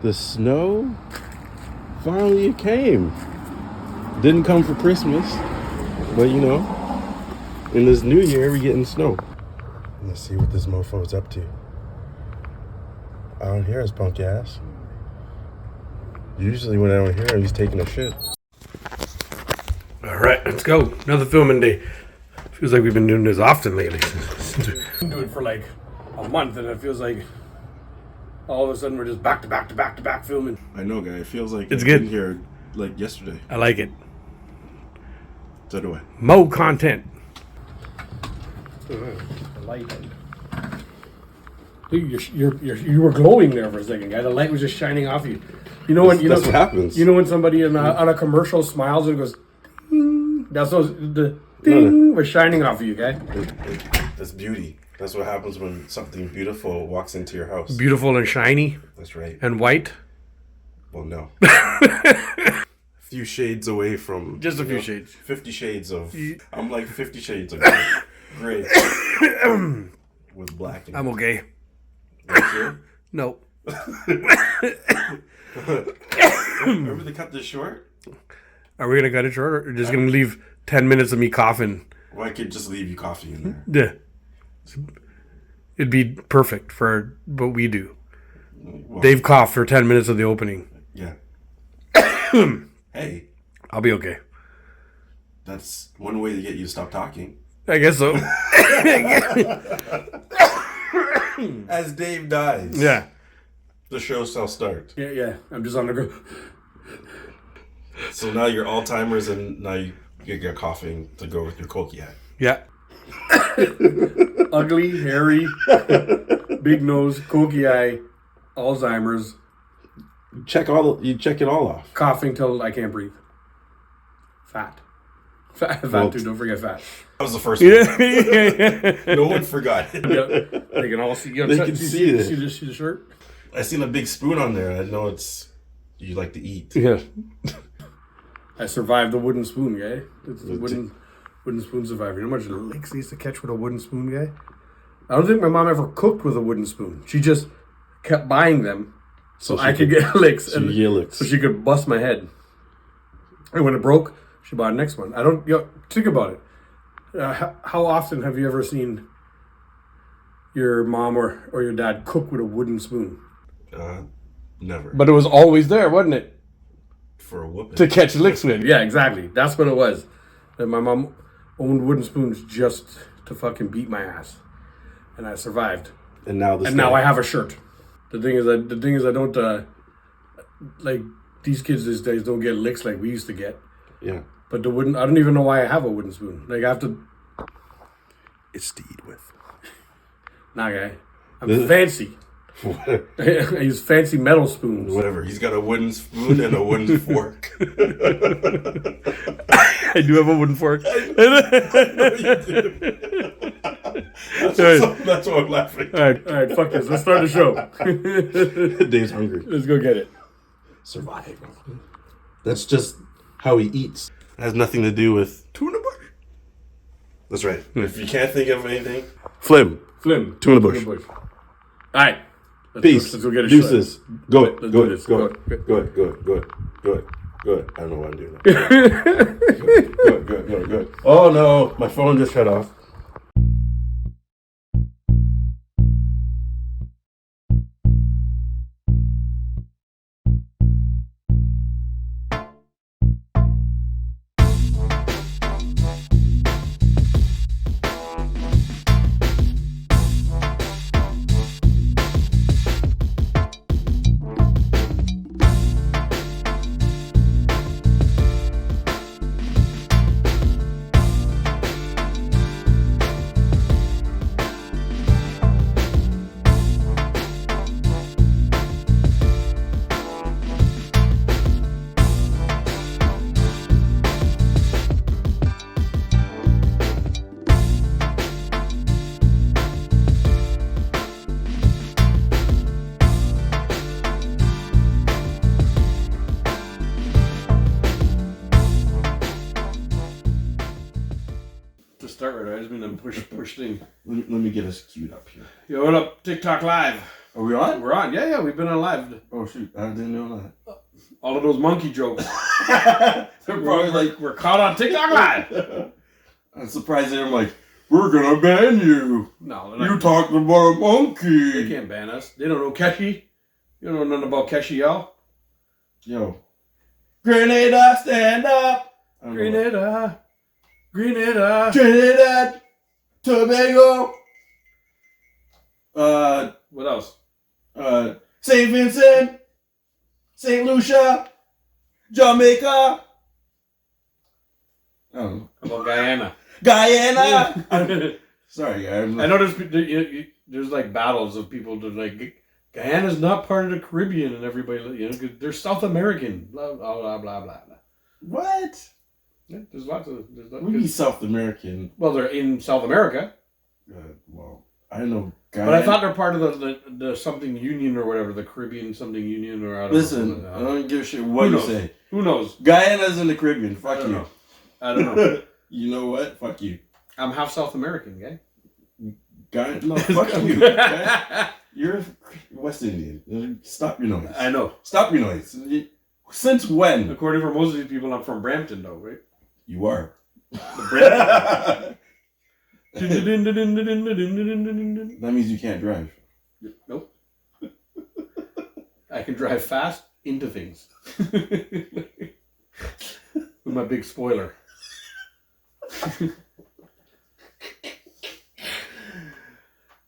The snow finally came. Didn't come for Christmas, but you know, in this new year we getting snow. Let's see what this mofo's up to. I don't hear his punk ass. Usually when I don't hear him, he's taking a shit. All right, let's go. Another filming day. Feels like we've been doing this often lately. Been doing it for like a month, and it feels like all of a sudden we're just back to back filming. I know, guy. It feels like It's I've good. been here like yesterday. I like it. So do I. Mo content. The light. Dude, you were glowing there for a second, guy. The light was just shining off you. You know when That's what happens. You know when somebody on a commercial smiles and goes, ding, that's the ding was shining off of you, guy. That's beauty. That's what happens when something beautiful walks into your house. Beautiful and shiny That's right. and white. Well, no. A few shades away from... Just a few shades. 50 shades of... I'm like 50 shades of gray. With black in it. I'm okay. You sure? No. Remember they cut this short? Are we gonna cut it short, or just gonna leave 10 minutes of me coughing? Well, I could just leave you coffee in there. Yeah. It'd be perfect for what we do. Well, Dave coughed for 10 minutes of the opening. Yeah. Hey, I'll be okay. that's one way to get you to stop talking. I guess so. As Dave dies, Yeah. the show shall start. Yeah. I'm just on the go. So now you're Alzheimer's, and now you get coughing to go with your Cokie hat. Yeah. Ugly, hairy, big nose, cokey eye, Alzheimer's, You check it all off. coughing till I can't breathe. Fat too. Don't forget fat. That was the first one. Yeah. No one forgot. Yeah. They can all see. They can see it. See the shirt. I seen a big spoon on there. I know it's you like to eat. Yeah. I survived the wooden spoon, guy. It's a wooden spoon survivor. You know how much licks they used to catch with a wooden spoon, guy? I don't think my mom ever cooked with a wooden spoon. She just kept buying them so I could get licks. So you get licks. So she could bust my head. And when it broke, she bought the next one. Think about it. How often have you ever seen your mom or your dad cook with a wooden spoon? Never. But it was always there, wasn't it? For a whooping. To catch licks with. Yeah, exactly. That's what it was. And my mom owned wooden spoons just to fucking beat my ass. And I survived. And now Now I have a shirt. The thing is I don't like these kids these days don't get licks like we used to get. Yeah. But I don't even know why I have a wooden spoon. Like I have to. It's to eat with. Nah, guy. I'm fancy. I use fancy metal spoons. Whatever. He's got a wooden spoon and a wooden fork. I do have a wooden fork. That's why I'm laughing. All right, fuck this. Let's start the show. Dave's hungry. Let's go get it. Survival. That's just how he eats. It has nothing to do with tuna bush. That's right. If you can't think of anything, Flim. Tuna bush. All right. Peace. Let's go get a Deuces. shot. Go it. Let's Go do it. this. Go Go it. it. Go it. Go it. Go it. Go it. Go it. I don't know why I'm doing that. Go it. Oh no, my phone just shut off. start right. I just mean to push thing. Let me get us queued up here. Yo, what up? TikTok Live. Are we on? We're on. Yeah, we've been on live. Oh shoot, I didn't know that. All of those monkey jokes. They're probably like, we're caught on TikTok Live. I'm surprised they're like, we're gonna ban you. No, You talked about a monkey. They can't ban us. They don't know Keshi. You don't know nothing about Keshi, y'all. Yo, Grenada, stand up. Grenada. Trinidad, Tobago. What else? St. Vincent, St. Lucia, Jamaica. Oh, How about Guyana? Guyana. Sorry, I know there's like battles of people that like Guyana's not part of the Caribbean and everybody, 'cause they're South American. Blah blah blah blah blah. What? Yeah, there's lots of. We be South American. Well, they're in South America. Well, I don't know. But I thought they're part of the something union or whatever, the Caribbean something union or I don't Listen, know. I don't give a shit what you say. Who knows? Guyana's in the Caribbean. Fuck you. Know. I don't know. You know what? Fuck you. I'm half South American, guy. Guyana? No, fuck you. You're West Indian. Stop your noise. I know. Stop your noise. Since when? According for most of these people, I'm from Brampton, though, right? You are. Brampton. That means you can't drive. Nope. I can drive fast into things. With my big spoiler.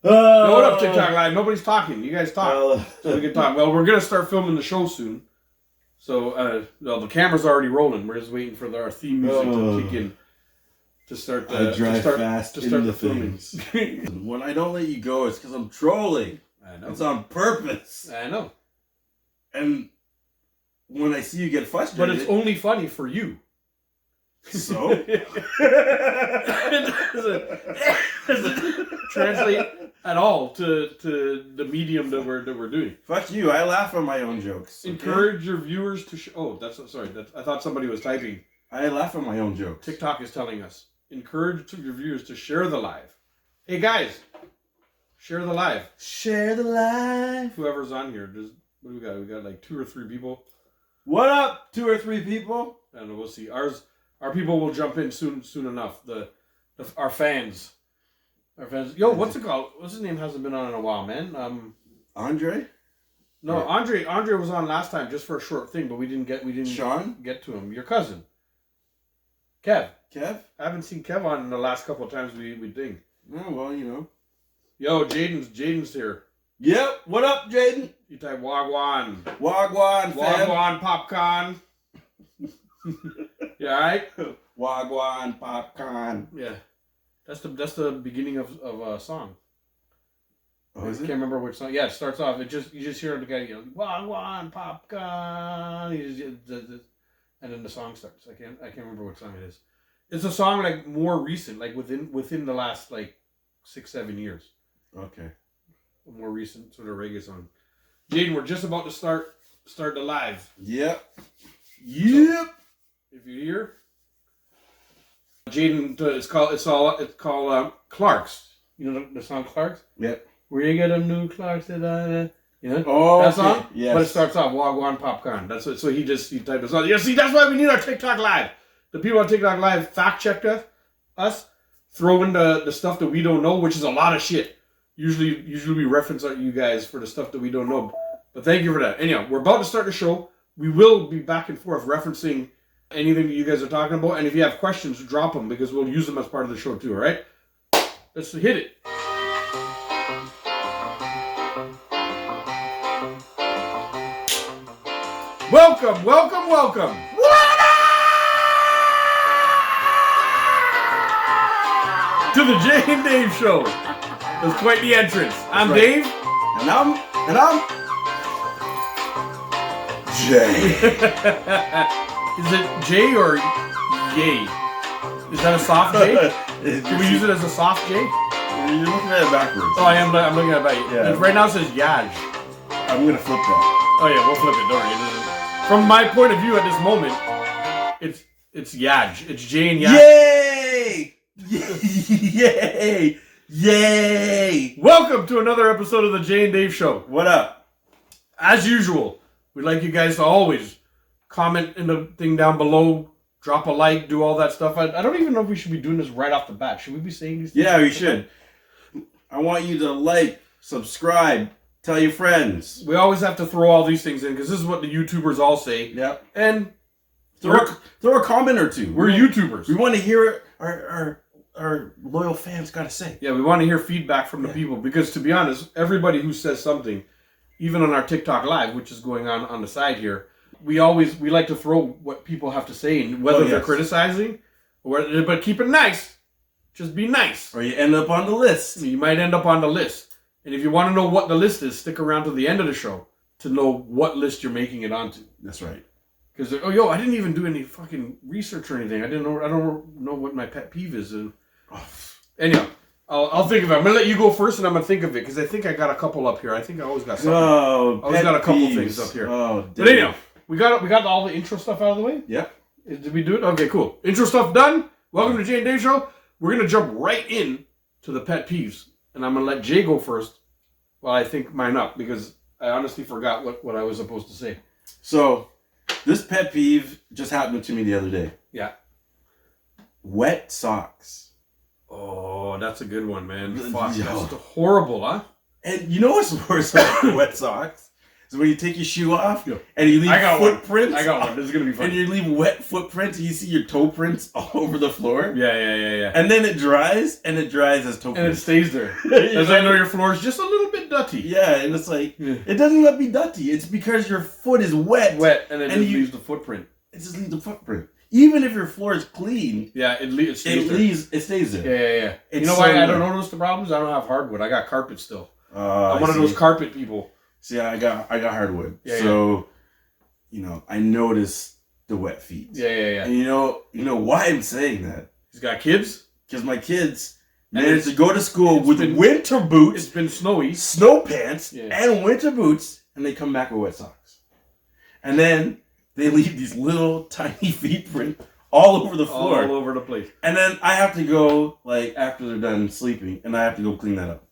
What up, TikTok Live? Nobody's talking. You guys talk. So we can talk. Well, we're going to start filming the show soon. So, the camera's already rolling. We're just waiting for our theme music to kick in. To start I drive fast into things. When I don't let you go, it's because I'm trolling. I know. It's on purpose. I know. And when I see you get frustrated... But it's only funny for you. So? It doesn't translate at all to the medium that we're doing. Fuck you, I laugh at my own jokes. Okay? Encourage your viewers to... I thought somebody was typing. I laugh at my own jokes. TikTok is telling us. Encourage your viewers to share the live. Hey guys, share the live. Share the live. Whoever's on here, what do we got? We got like 2 or 3 people. What up, 2 or 3 people? I don't know. We'll see. Our people will jump in soon enough. Our fans. Yo, what's it called? What's his name? Hasn't been on in a while, man. Andre? No, yeah. Andre was on last time just for a short thing, but we didn't Sean? get to him. Your cousin. Kev? I haven't seen Kev on in the last couple of times we ding. Oh, well, you know. Yo, Jaden's here. Yep, what up, Jaden? You type Wagwan. Wagwan, fam. Wagwan popcorn. You alright? Wagwan popcorn. Yeah. That's the beginning of a song. Oh, is I it? can't remember which song. Yeah, it starts off. You just hear the guy yell, Wagwan popcorn. And then the song starts. I can't remember what song it is. It's a song like more recent, like within the last like 6-7 years. Okay. A more recent sort of reggae song. Jaden, we're just about to start the live. Yep. So, if you're here, Jaden, it's called Clarks. You know the song Clarks? Yep. Where you get them new Clarks that you know? Oh, that song? okay. Yes. But it starts off Wagwan popcorn. That's what. So he typed this on. Yeah, see, that's why we need our TikTok Live. The people on TikTok Live fact checked us, throw in the stuff that we don't know, which is a lot of shit. Usually we reference you guys for the stuff that we don't know. But thank you for that. Anyhow, we're about to start the show. We will be back and forth referencing anything that you guys are talking about. And if you have questions, drop them because we'll use them as part of the show too, all right? Let's hit it. Welcome. To the Jay and Dave Show. That's quite the entrance. I'm right. Dave. And I'm Jay. Is it Jay or Yay? Is that a soft J? Can we use it as a soft J? You're looking at it backwards. Oh, I am. I'm looking at it backwards. Yeah. Right now it says Yaj. I'm gonna flip that. Oh yeah, we'll flip it. Don't worry. From my point of view at this moment, it's Yaj. It's Jay and Yaj. Yay! Yay! Yay! Welcome to another episode of the Jay and Dave Show. What up? As usual, we'd like you guys to always comment in the thing down below, drop a like, do all that stuff. I don't even know if we should be doing this right off the bat. Should we be saying these things? Yeah, we should. I want you to like, subscribe, tell your friends. We always have to throw all these things in because this is what the YouTubers all say. Yep. And Throw a comment or two. we're YouTubers. We want to hear what our loyal fans got to say. Yeah, we want to hear feedback from the people because, to be honest, everybody who says something, even on our TikTok live, which is going on the side here, we like to throw what people have to say, and whether they're criticizing, but keep it nice. Just be nice. Or you end up on the list. You might end up on the list. And if you want to know what the list is, stick around to the end of the show to know what list you're making it onto. That's right. Because I didn't even do any fucking research or anything. I don't know what my pet peeve is. Anyhow, I'll think of it. I'm gonna let you go first, and I'm gonna think of it because I think I got a couple up here. I think I always got something. Oh, I always got a couple things up here. Oh, but anyhow, we got all the intro stuff out of the way. Yep. Did we do it? Okay, cool. Intro stuff done. Welcome to Jay and Dave Show. We're gonna jump right in to the pet peeves, and I'm gonna let Jay go first while I think mine up because I honestly forgot what I was supposed to say. So, this pet peeve just happened to me the other day. Yeah. Wet socks. Oh, that's a good one, man. Fuck, Yo. that's horrible, huh? And you know what's worse about wet socks? Is when you take your shoe off and you leave footprints. I got one. This is going to be fun. And you leave wet footprints and you see your toe prints all over the floor. Yeah. And then it dries as toe prints. And it stays there. As I know your floor is just a little bit dirty. Yeah, and it's like, it doesn't let me dirty. It's because your foot is wet. And it just leaves the footprint. It just leaves the footprint. Even if your floor is clean. Yeah, it stays there. It stays there. Yeah. You know why I don't notice the problems? I don't have hardwood. I got carpet still. I'm one of those carpet people. See, I got hardwood. I notice the wet feet. Yeah. And you know why I'm saying that? He's got kids? Because my kids managed to go to school with winter boots. It's been snowy. Snow pants and winter boots, and they come back with wet socks. And then they leave these little tiny feet print all over the floor. All over the place. And then I have to go, after they're done sleeping, and I have to go clean that up.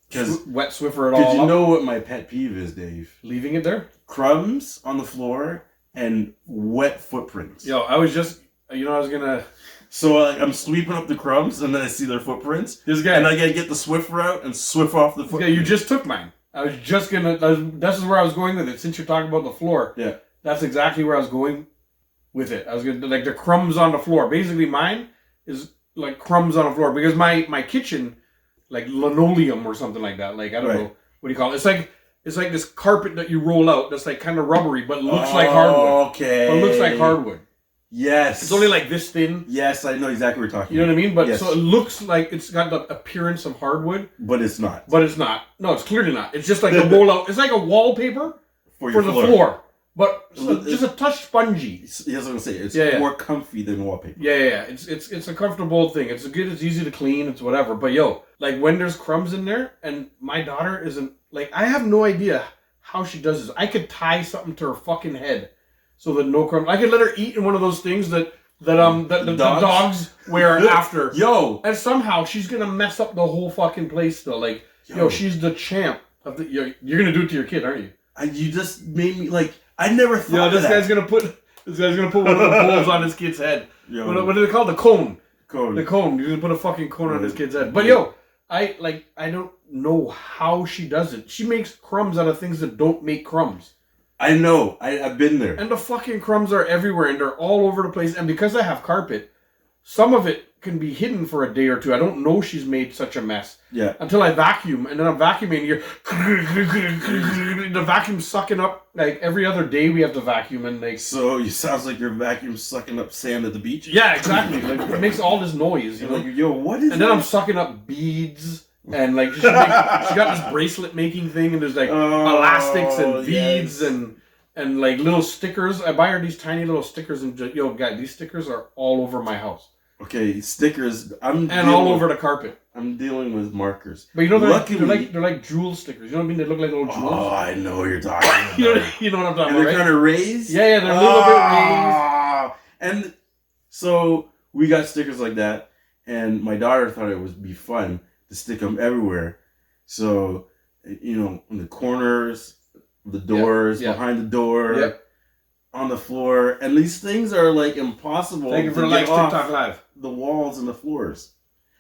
Wet Swiffer it all Because you up. know what my pet peeve is, Dave? Leaving it there? Crumbs on the floor and wet footprints. Yo, I was just, I was going to... So I'm sweeping up the crumbs and then I see their footprints. This guy... And I got to get the Swiffer out and Swift off the footprint. Yeah, you just took mine. I was just going to... This is where I was going with it. Since you're talking about the floor. Yeah. That's exactly where I was going with it. I was going to... the crumbs on the floor. Basically, mine is crumbs on the floor. Because my kitchen... linoleum or something like that. I don't know. What do you call it? It's like this carpet that you roll out that's kind of rubbery, but looks like hardwood. Okay. But looks like hardwood. Yes. It's only this thin. Yes, I know exactly what you're talking about. You know what I mean? But yes. So it looks like it's got the appearance of hardwood. But it's not. But it's not. No, it's clearly not. It's just like a roll out. It's like a wallpaper for the floor. But just a touch spongy. Yes, I was gonna say it's more comfy than wallpaper. Yeah. It's a comfortable thing. It's good. It's easy to clean. It's whatever. But when there's crumbs in there, and my daughter isn't I have no idea how she does this. I could tie something to her fucking head so that no crumbs. I could let her eat in one of those things that the dogs wear after. Yo, and somehow she's gonna mess up the whole fucking place still. She's the champ of the. You're gonna do it to your kid, aren't you? You just made me I never thought. This guy's gonna put one of the poles on his kid's head. What do they call it? The cone? The cone. You're gonna put a fucking cone on his kid's head. But I don't know how she does it. She makes crumbs out of things that don't make crumbs. I know. I've been there. And the fucking crumbs are everywhere, and they're all over the place. And because I have carpet, some of it can be hidden for a day or two. I don't know she's made such a mess. Yeah. Until I vacuum, and then I'm vacuuming, the vacuum's sucking up, every other day we have to vacuum, and So it sounds like your vacuum sucking up sand at the beach? Yeah, exactly. It makes all this noise, Yo, what is that? And then I'm sucking up beads, and she got this bracelet making thing, and there's elastics and beads and little stickers. I buy her these tiny little stickers, and guy, these stickers are all over my house. Okay, stickers. All over the carpet. I'm dealing with markers. But they're like jewel stickers. You know what I mean? They look like little jewels. Oh, I know what you're talking about. you know what I'm talking and about, they're kind of raised? Yeah, they're a little bit raised. And so we got stickers like that. And my daughter thought it would be fun to stick them everywhere. So, in the corners, the doors, behind the door, on the floor. And these things are like impossible. Thank you for like TikTok Live. The walls and the floors.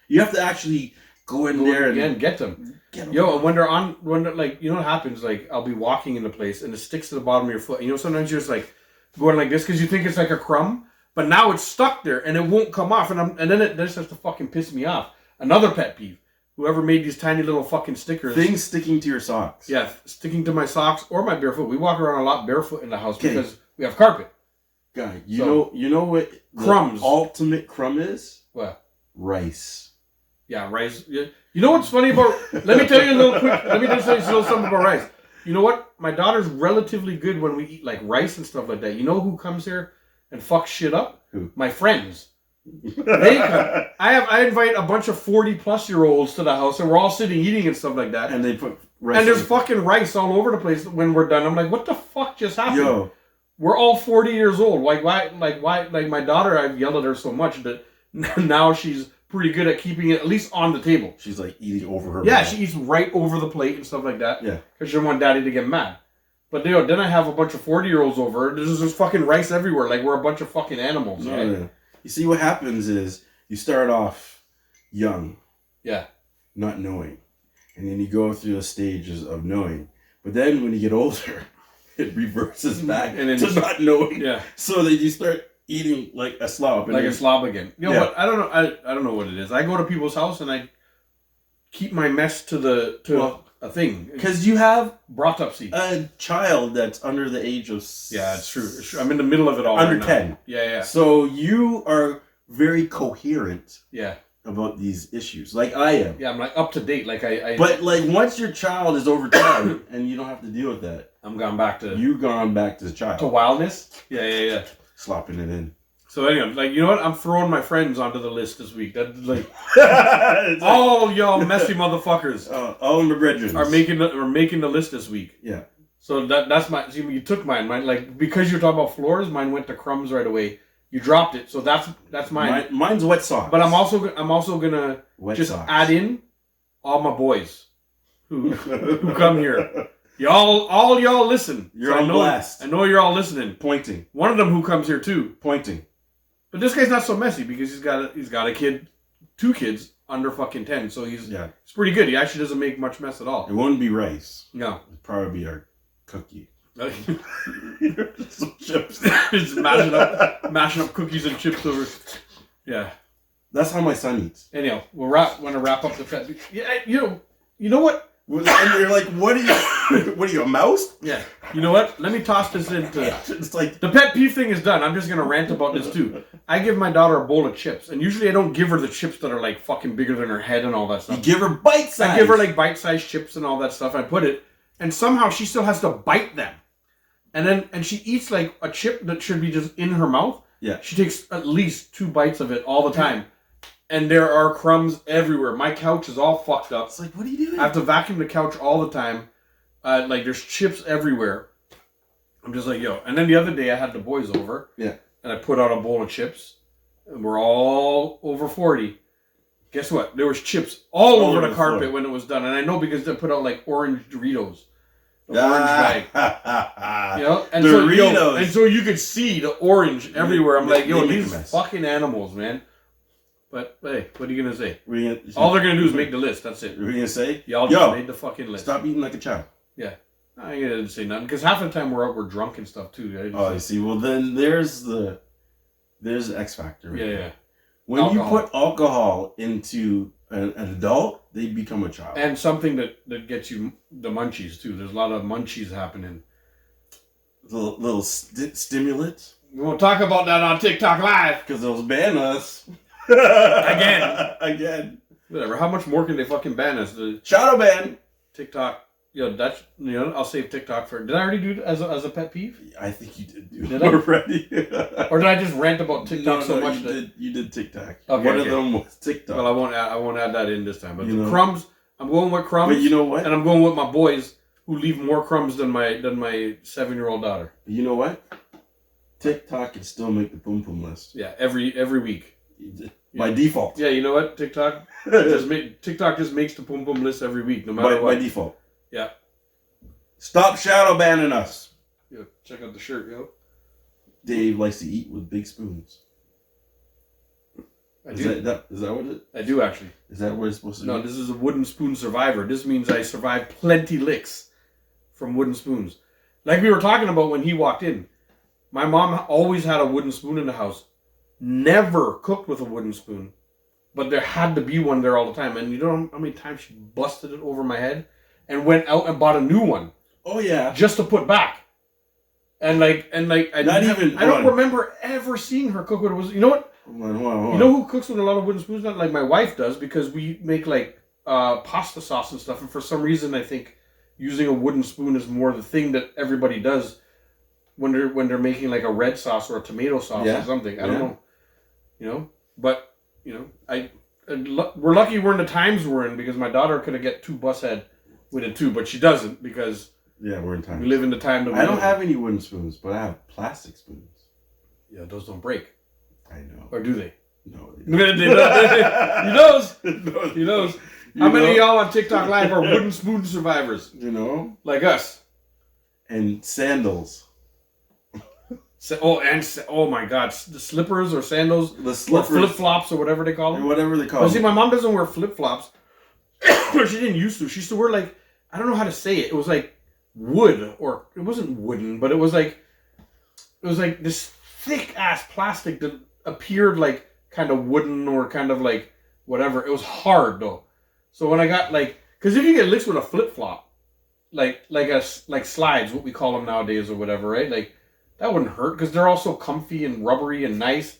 You have to actually go in there and get them. Yo, when they're like, you know what happens? Like, I'll be walking in a place and it sticks to the bottom of your foot. Sometimes you're just like going like this because you think it's like a crumb, but now it's stuck there and it won't come off. And then it starts to fucking piss me off. Another pet peeve. Whoever made these tiny little fucking stickers. Things sticking to your socks. Yeah, sticking to my socks or my barefoot. We walk around a lot barefoot in the house because we have carpet. Guy, you know what crumbs. The ultimate crumb is? What? Rice. Yeah, rice. Yeah. You know what's funny about... Let me tell you a little something about rice. You know what? My daughter's relatively good when we eat like rice and stuff like that. You know who comes here and fucks shit up? Who? My friends. They come. I invite a bunch of 40-plus-year-olds to the house and we're all sitting eating and stuff like that. And they put rice. And there's fucking rice all over the place when we're done. I'm like, what the fuck just happened? Yo. We're all 40 years old. Why? Like my daughter, I've yelled at her so much that now she's pretty good at keeping it at least on the table. She's like eating over her. Yeah, she eats right over the plate and stuff like that. Yeah. Because she doesn't want daddy to get mad. But then I have a bunch of 40-year-olds over. There's just fucking rice everywhere. Like we're a bunch of fucking animals. No, right? no. You see, what happens is you start off young. Yeah. Not knowing. And then you go through the stages of knowing. But then when you get older, it reverses back and then to not knowing. Yeah. So then you start eating like a slob. Like a slob again. You know what? I don't know. I don't know what it is. I go to people's house and I keep my mess to a thing. Because you have autopsy. A child that's under the age of... Yeah, it's true. It's true. I'm in the middle of it all. Under right 10. Now. Yeah. So you are very coherent. Yeah. About these issues, like I am. Yeah, I'm like up to date. Like I But like once your child is over 10 and you don't have to deal with that, I'm gone back to. You've gone back to the child. To wildness. Yeah. Slopping it in. So anyway, like, you know what? I'm throwing my friends onto the list this week. That like all y'all messy motherfuckers. All in the brethren are making the list this week. Yeah. So that's my. See, you took mine. Mine, like, because you're talking about floors, mine went to crumbs right away. You dropped it, so that's mine. Mine's wet socks. But I'm also gonna wet just socks. add in all my boys who come here. All y'all listen. You're on blast. I know you're all listening. Pointing. One of them who comes here too. Pointing. But this guy's not so messy because he's got a kid, 2 kids under fucking 10, so he's pretty good. He actually doesn't make much mess at all. It wouldn't be rice. No. It'd probably be our cookie. Some chips. Just mashing up cookies and chips over. Yeah. That's how my son eats. Anyhow, want to wrap up the pet. Yeah, you know what? And you're like, what are you, a mouse? Yeah. You know what? Let me toss this into. It's like the pet peeve thing is done. I'm just gonna rant about this too. I give my daughter a bowl of chips, and usually I don't give her the chips that are like fucking bigger than her head and all that stuff. You give her bite size. I give her like bite-sized chips and all that stuff. I put it, and somehow she still has to bite them. And she eats like a chip that should be just in her mouth. Yeah. She takes at least 2 bites of it all the time. And there are crumbs everywhere. My couch is all fucked up. It's like, what are you doing? I have to vacuum the couch all the time. Like there's chips everywhere. I'm just like, yo. And then the other day I had the boys over. Yeah. And I put out a bowl of chips. And we're all over 40. Guess what? There was chips all over the carpet when it was done. And I know because they put out like orange Doritos. Orange bag. You know? And Doritos. so you could see the orange everywhere. I'm like, yo, these fucking animals, man. But hey, what are you gonna say? All they're gonna do is make the list. That's it. What are you gonna say? Y'all just made the fucking list. Stop eating like a child. Yeah. I ain't gonna say nothing. Because half the time we're drunk and stuff too. I see. Well then there's the X factor. Right? Yeah. When you put alcohol into an adult, they become a child. And something that gets you the munchies too. There's a lot of munchies happening. Little stimulants. We won't talk about that on TikTok Live. Because they'll ban us. Again. Whatever. How much more can they fucking ban us? The shadow ban. TikTok. That's I'll save TikTok for. Did I already do it as a pet peeve? I think you did do it already. Or did I just rant about TikTok so much? You did TikTok. Okay, One of them was TikTok. Well, I won't add that in this time. But the crumbs, I'm going with crumbs. But you know what? And I'm going with my boys who leave more crumbs than my 7-year-old daughter. You know what? TikTok can still make the boom boom list. Yeah, every week. by default. Yeah, you know what? TikTok just makes the pum pum list every week, no matter what. By default. Yeah. Stop shadow banning us. Yeah, check out the shirt, yo. Dave likes to eat with big spoons. I do. Is that what it? I do actually. Is that what it's supposed to be? No, this is a wooden spoon survivor. This means I survived plenty licks from wooden spoons. Like we were talking about when he walked in. My mom always had a wooden spoon in the house. Never cooked with a wooden spoon. But there had to be one there all the time. And you know how many times she busted it over my head and went out and bought a new one. Oh yeah. Just to put back. I don't remember ever seeing her cook with it. Was, you know what? Hold on. You know who cooks with a lot of wooden spoons? Not like my wife does, because we make like pasta sauce and stuff. And for some reason, I think using a wooden spoon is more the thing that everybody does when they're making like a red sauce or a tomato sauce or something. I don't know. You know, but you know, we're lucky we're in the times we're in, because my daughter could have get 2 bus head with it too, but she doesn't, because we're in time. We live in the time that we I don't have any wooden spoons, but I have plastic spoons. Yeah, those don't break. I know. Or do they? No. He knows. He knows. How many of y'all on TikTok Live are wooden spoon survivors? You know? Like us. And sandals. Oh my God. The slippers or sandals. The slippers. Or flip-flops or whatever they call them. Whatever they call them. them. See, my mom doesn't wear flip-flops. She didn't used to. She used to wear like, I don't know how to say it. It was like wood, or it wasn't wooden, but it was like this thick ass plastic that appeared like kind of wooden or kind of like whatever. It was hard though. So when I got like, because if you get licks with a flip flop, like slides, what we call them nowadays or whatever, right? Like that wouldn't hurt because they're also comfy and rubbery and nice.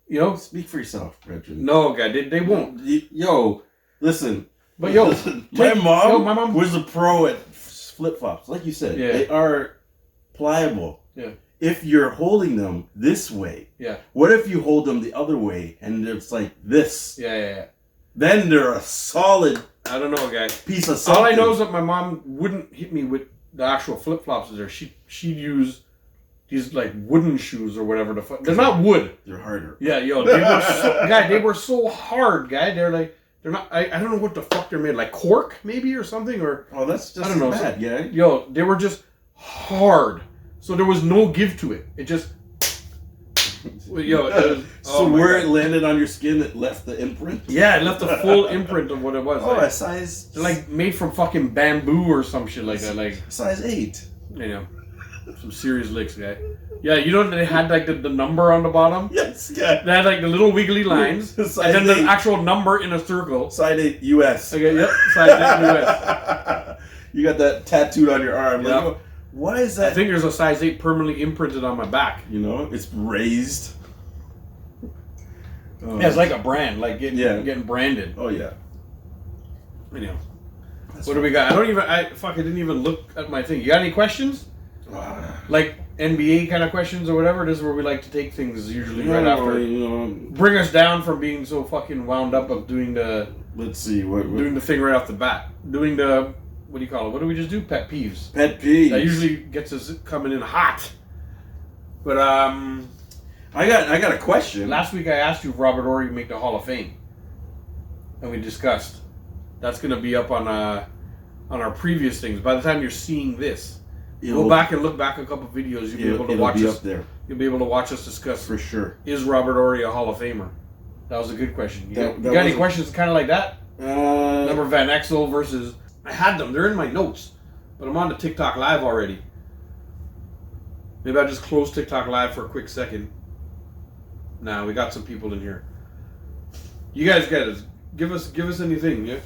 You know, speak for yourself, Richard. No, guy, they won't. Yo, listen. But yo, listen, my mom was a pro at flip flops, like you said. Yeah. They are pliable. Yeah. If you're holding them this way, yeah. What if you hold them the other way and it's like this? Yeah. Then they're a solid. I don't know, guy. Piece of something. All I know is that my mom wouldn't hit me with the actual flip flops. There, she'd use these like wooden shoes or whatever the fuck. They're not wood. They're harder. Yeah, yo, they were so hard, guy. They're not. I don't know what the fuck they're made. Like cork, maybe, or something, or that's just I don't know. Bad, yeah. Yo, they were just hard. So there was no give to it. It just, yo. Where it landed on your skin, it left the imprint. Yeah, it left a full imprint of what it was. Oh, like, a size. They're like made from fucking bamboo or some shit like that. Like size 8. You know, some serious licks, guy. Yeah, you know they had like the number on the bottom. Yes, yeah. They had like the little wiggly lines, and then the actual number in a circle. Size 8 US. Okay, yep, size 8 US. You got that tattooed on your arm. Yep. Like, why is that? I think there's a size 8 permanently imprinted on my back. You know, it's raised. Yeah, it's like a brand, like getting branded. Oh yeah. Anyhow, what do we got? I didn't even look at my thing. You got any questions? Like NBA kind of questions or whatever? This is where we like to take things usually right after. You know, bring us down from being so fucking wound up of doing the. Let's see doing the thing right off the bat. Doing the. What do you call it? What do we just do? Pet peeves. Pet peeves. That usually gets us coming in hot. But I got a question. Last week I asked you if Robert Horry would make the Hall of Fame, and we discussed. That's going to be up on our previous things. By the time you're seeing this, go back and look back a couple videos. You'll be able to watch us. Up there. You'll be able to watch us discuss for sure. Is Robert Horry a Hall of Famer? That was a good question. You got any questions kind of like that? Remember Van Exel versus. I had them. They're in my notes. But I'm on the TikTok Live already. Maybe I'll just close TikTok Live for a quick second. Nah, we got some people in here. You guys give us anything, yeah?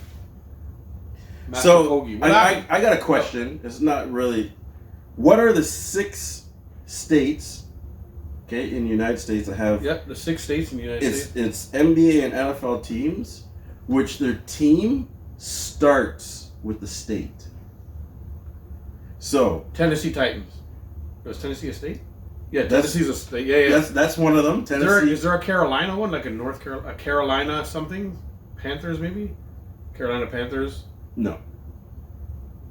Master Kogi. I got a question. It's not really. What are the 6 states, okay, in the United States that have... Yep, the 6 states in the United States. It's NBA and NFL teams, which their team starts with the state. So Tennessee Titans. Was Tennessee a state? Yeah, Tennessee's a state. Yeah. That's one of them. Tennessee. Is there a Carolina one, like a Carolina something? Panthers maybe? Carolina Panthers? No.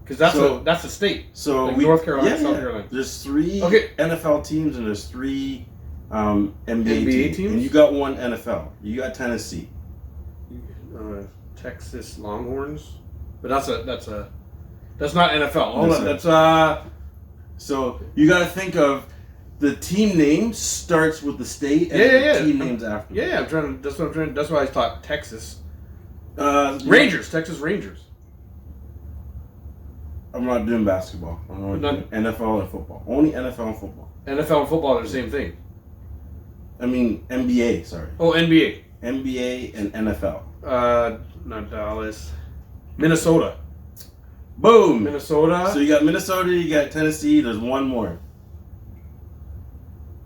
Because that's a state. So like North Carolina, South Carolina. There's 3 NFL teams and there's 3 NBA teams? And you got one NFL. You got Tennessee. Texas Longhorns, but that's not NFL. Hold on, That's that's So you got to think of the team name starts with the state and the team names after. Yeah, I'm trying to. That's what I'm trying. That's why I thought Texas Rangers. Texas Rangers. I'm not doing basketball. I'm only doing NFL and football. Only NFL and football. NFL and football are the same thing. I mean NBA. Sorry. Oh, NBA. NBA and NFL. Not Dallas. Minnesota. Boom. Minnesota. So you got Minnesota. You got Tennessee. There's one more.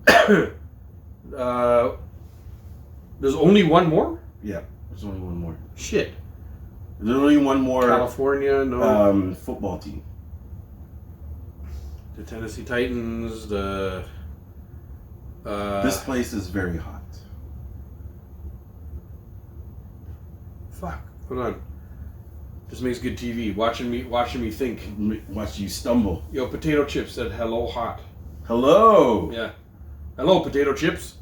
There's only one more? Yeah, there's only one more. Shit. There's only one more. California, no. Football team. The Tennessee Titans, the... this place is very hot. Fuck. Hold on. This makes good TV. Watching me think. Watch you stumble. Yo, potato chips said hello hot. Hello. Yeah. Hello, potato chips.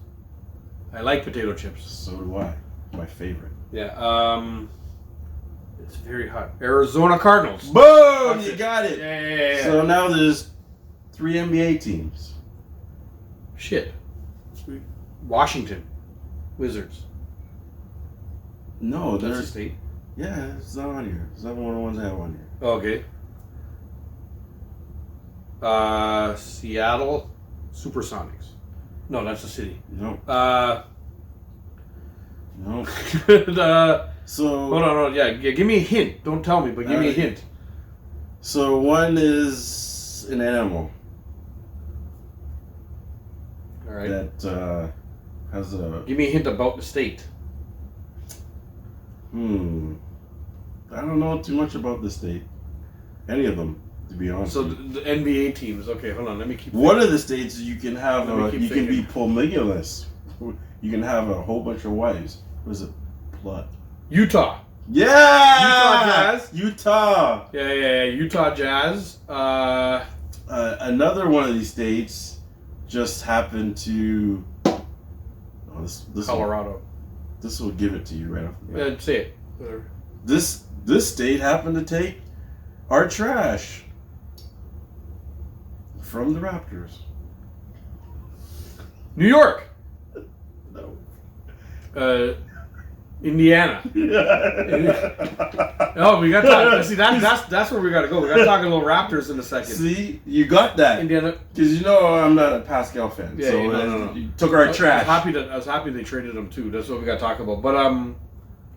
I like potato chips. So do I. My favorite. Yeah. It's very hot. Arizona Cardinals. Boom! You got it. Yeah. So now there's 3 NBA teams. Shit. Washington Wizards. No, That's a there's. state. Yeah, it's not on here. It's not one of the ones I have on here. Okay. Seattle Supersonics. No, that's a city. No. No. So hold on. Yeah, give me a hint. Don't tell me, but give me a hint. So one is an animal. All right. That has a. Give me a hint about the state. I don't know too much about the state. Any of them, to be honest. So the NBA teams. Okay, hold on. Let me keep. One of the states you can have. Let me Can be polygynous. You can have a whole bunch of wives. What is it? Blood. Utah. Yeah. Utah Jazz. Utah. Yeah. Utah Jazz. Another one of these states just happened to. Oh, this Colorado. This will give it to you right off the bat. Yeah, say it. Whatever. This state happened to take our trash from the Raptors. New York. No. Indiana. Oh, we got to talk. See, that's where we got to go. We got to talk a little Raptors in a second. See, you got that. Indiana. Because you know I'm not a Pascal fan. Yeah, so no. You took our trash. I was happy they traded them too. That's what we got to talk about. But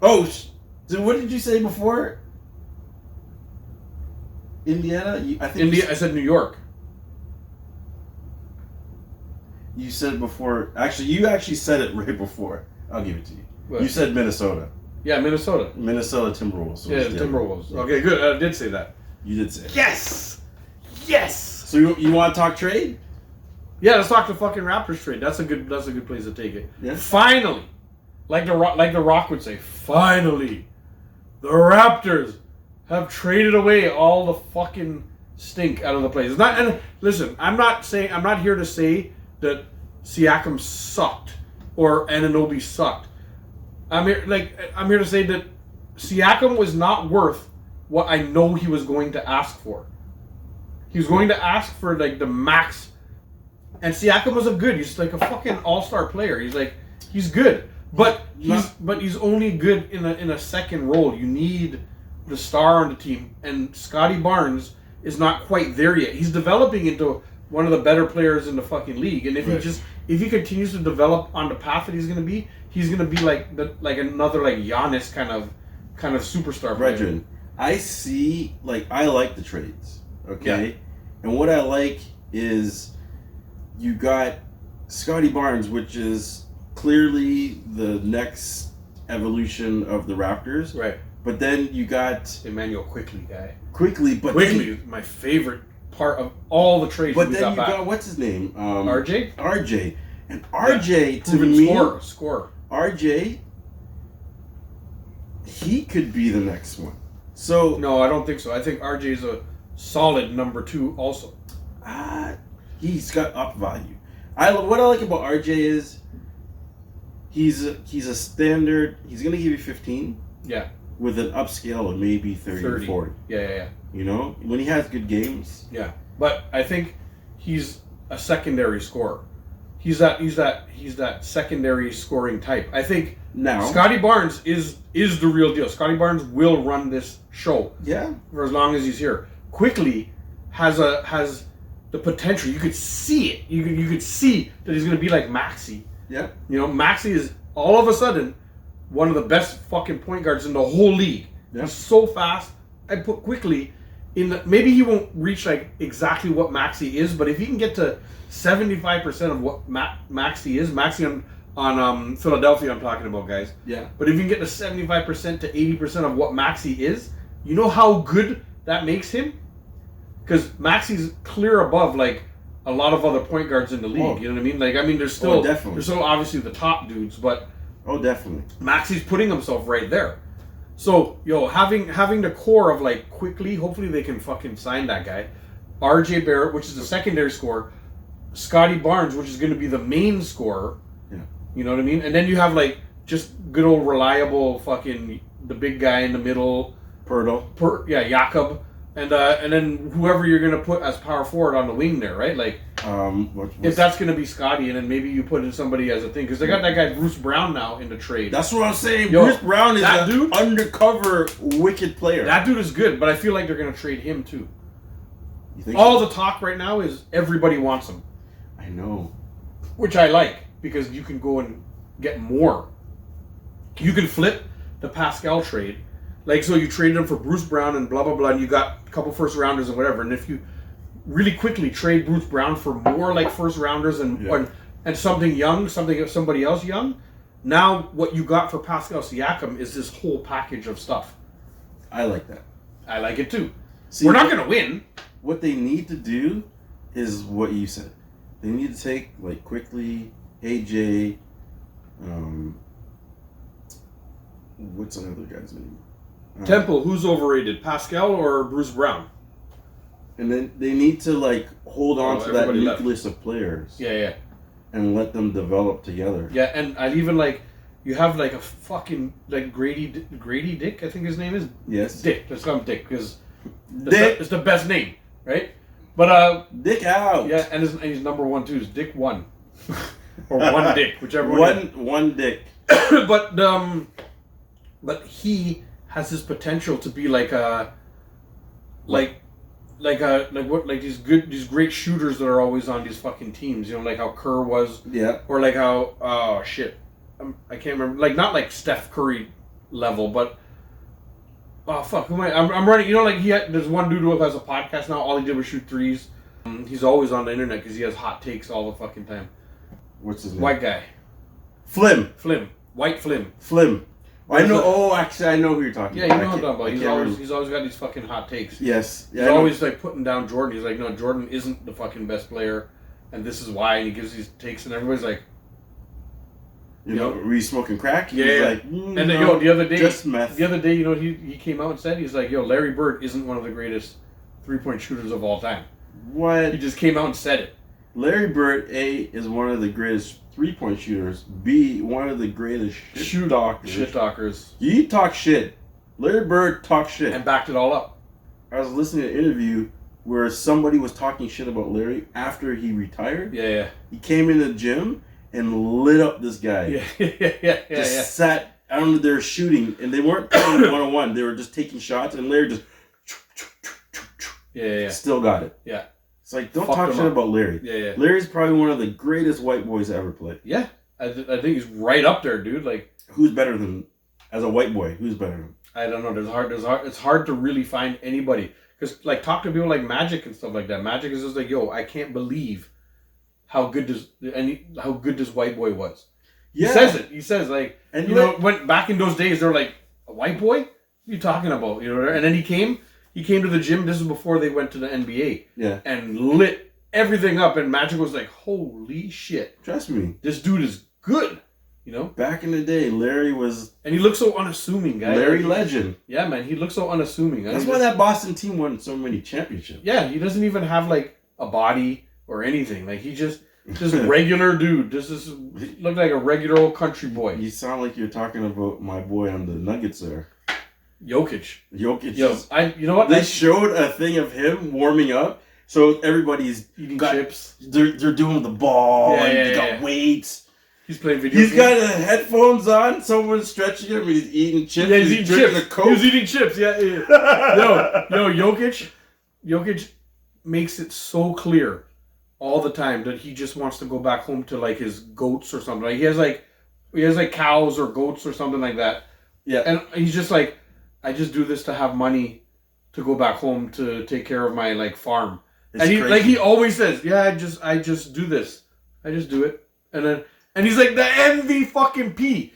So what did you say before? Indiana? I said New York. You said before. Actually, you said it right before. I'll give it to you. What? You said Minnesota. Yeah, Minnesota. Minnesota Timberwolves. So Yeah, Timberwolves. Okay, good. I did say that. You did say it. Yes. So you want to talk trade? Yeah, let's talk the fucking Raptors trade. That's a good place to take it. Yeah. Finally, like the Rock would say, finally, the Raptors have traded away all the fucking stink out of the place. It's not. And listen, I'm not here to say that Siakam sucked or Anunoby sucked. I'm here to say that Siakam was not worth what I know he was going to ask for. He was going to ask for like the max, and Siakam was he's like a fucking all-star player. He's good, but he's only good in a second role. You need the star on the team, and Scotty Barnes is not quite there yet. He's developing into one of the better players in the fucking league, and if he continues to develop on the path that he's going to be like another like Giannis kind of superstar player. Brethren, I like the trades. Okay, yeah. And what I like is you got Scotty Barnes, which is clearly the next evolution of the Raptors. Right. But then you got Emmanuel Quickly guy. Quickly is my favorite part of all the trades. But then you got what's his name? RJ. RJ. And RJ to me, score. RJ, he could be the next one. So no, I don't think so. I think RJ is a solid number 2 also. He's got up value. What I like about RJ is he's a standard. He's gonna give you 15. Yeah. With an upscale of maybe 30 or 40. Yeah. You know, when he has good games. Yeah, but I think he's a secondary scorer. He's that secondary scoring type. I think now Scotty Barnes is the real deal. Scotty Barnes will run this show. Yeah. For as long as he's here. Quickly has the potential. You could see it. You could see that he's going to be like Maxey. Yeah. You know, Maxey is all of a sudden one of the best fucking point guards in the whole league. Yeah. He's so fast. I put Quickly in the, maybe he won't reach like exactly what Maxey is, but if he can get to 75% of what Maxey is, Maxey on Philadelphia I'm talking about, guys. Yeah. But if you can get to 75% to 80% of what Maxey is, you know how good that makes him? Because Maxey's clear above like a lot of other point guards in the league. Oh. You know what I mean? Like, I mean, there's still definitely. there's still obviously the top dudes, but definitely. Maxey's putting himself right there. So, having the core of like Quickly, hopefully they can fucking sign that guy. RJ Barrett, which is the secondary scorer. Scotty Barnes, which is going to be the main scorer. Yeah. You know what I mean? And then you have like just good old reliable fucking the big guy in the middle. Pirtle. Jakob. And then whoever you're going to put as power forward on the wing there, right? Like, if that's going to be Scotty, and then maybe you put in somebody as a thing. Because they got that guy Bruce Brown now in the trade. That's what I'm saying. Bruce Brown is that dude, undercover wicked player. That dude is good, but I feel like they're going to trade him too. You think All the talk right now is everybody wants him. I know. Which I like, because you can go and get more. You can flip the Pascal trade. Like, so you traded him for Bruce Brown and blah, blah, blah, and you got a couple first rounders and whatever. And if you really quickly trade Bruce Brown for more like first rounders and something young, somebody else young, now what you got for Pascal Siakam is this whole package of stuff. I like that. I like it too. See, we're not going to win. What they need to do is what you said. They need to take like Quickly, AJ, what's another guy's name? Temple, who's overrated, Pascal or Bruce Brown? And then they need to like hold on to that nucleus of players. Yeah. And let them develop together. Yeah, and I'd even like, you have like a fucking like Grady Dick, I think his name is. Yes. Dick. Let's call him Dick because it's the best name, right? But Dick out. Yeah, and he's number one too. Is Dick one or one Dick, whichever one. One Dick. But he has this potential to be like these great shooters that are always on these fucking teams. You know, like how Kerr was. Yeah. Or like how I can't remember. Like not like Steph Curry level, but who am I? I'm running. You know, like there's one dude who has a podcast now. All he did was shoot threes. He's always on the internet because he has hot takes all the fucking time. What's his name? White guy. Flim. White Flim. I know. Oh, actually, I know who you're talking about. Yeah, you know what I'm talking about. He's always got these fucking hot takes. Yes. Yeah, he's always like putting down Jordan. He's like, no, Jordan isn't the fucking best player, and this is why. And he gives these takes, and everybody's like, you know, were you smoking crack? Yeah. He's like, and then, the other day, just meth. The other day, you know, he came out and said, he's like, Larry Bird isn't one of the greatest 3-point shooters of all time. What? He just came out and said it. Larry Bird, A, is one of the greatest 3-point shooters. B, one of the greatest shit talkers. You talk shit. Larry Bird talked shit. And backed it all up. I was listening to an interview where somebody was talking shit about Larry after he retired. Yeah. He came in the gym and lit up this guy. Yeah. Sat, I don't know, they were shooting, and they weren't playing one-on-one. They were just taking shots, and Larry just... Yeah. Still got it. Yeah. It's like, don't talk shit about Larry. Yeah. Larry's probably one of the greatest white boys to ever play. Yeah. I think he's right up there, dude. Like, who's better than, as a white boy, who's better than him? I don't know. It's hard to really find anybody. Because, like, talk to people like Magic and stuff like that. Magic is just like, I can't believe how good this white boy was. Yeah. He says it. He says, like, and when back in those days, they're like, a white boy? What are you talking about? You know, and then he came to the gym. This is before they went to the NBA. Yeah. And lit everything up. And Magic was like, holy shit. Trust me. This dude is good. You know? Back in the day, Larry was... And he looked so unassuming, guy. Larry legend. Yeah, man. He looked so unassuming. That's why that Boston team won so many championships. Yeah, he doesn't even have, like, a body or anything. Like, he just... Just regular dude. This is looked like a regular old country boy. You sound like you're talking about my boy on the Nuggets there. Jokic. Jokic. Yo, you know what? They showed a thing of him warming up, so everybody's eating chips. They're doing the ball, and they got weights. He's playing video He's games. got headphones on. Someone's stretching him. And he's eating chips. Yeah, he's eating drinking chips. a Coke. He was eating chips. Yeah. Jokic makes it so clear all the time that he just wants to go back home to like his goats or something. Like he has like cows or goats or something like that. Yeah, and he's just like, I just do this to have money to go back home to take care of my like farm. it's And he crazy. like he always says, yeah, I just do this. I just do it. And he's like the MV fucking P.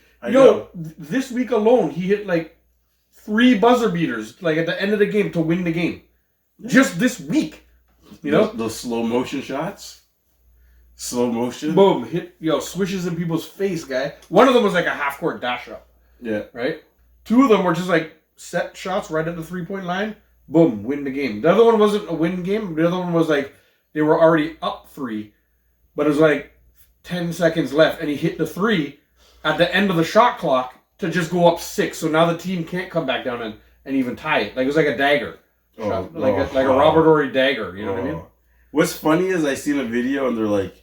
This week alone he hit like 3 buzzer beaters like at the end of the game to win the game. Yeah. Just this week. You know? Those slow motion shots. Slow motion. Boom. Hit swishes in people's face, guy. One of them was like a half court dash up. Yeah. Right? 2 of them were just like set shots right at the 3-point line. Boom, win the game. The other one wasn't a win game. The other one was like they were already up 3, but it was like 10 seconds left, and he hit the 3 at the end of the shot clock to just go up 6. So now the team can't come back down and even tie it. Like it was like a dagger. Like a Robert Horry dagger. You know what I mean? What's funny is I seen a video and they're like,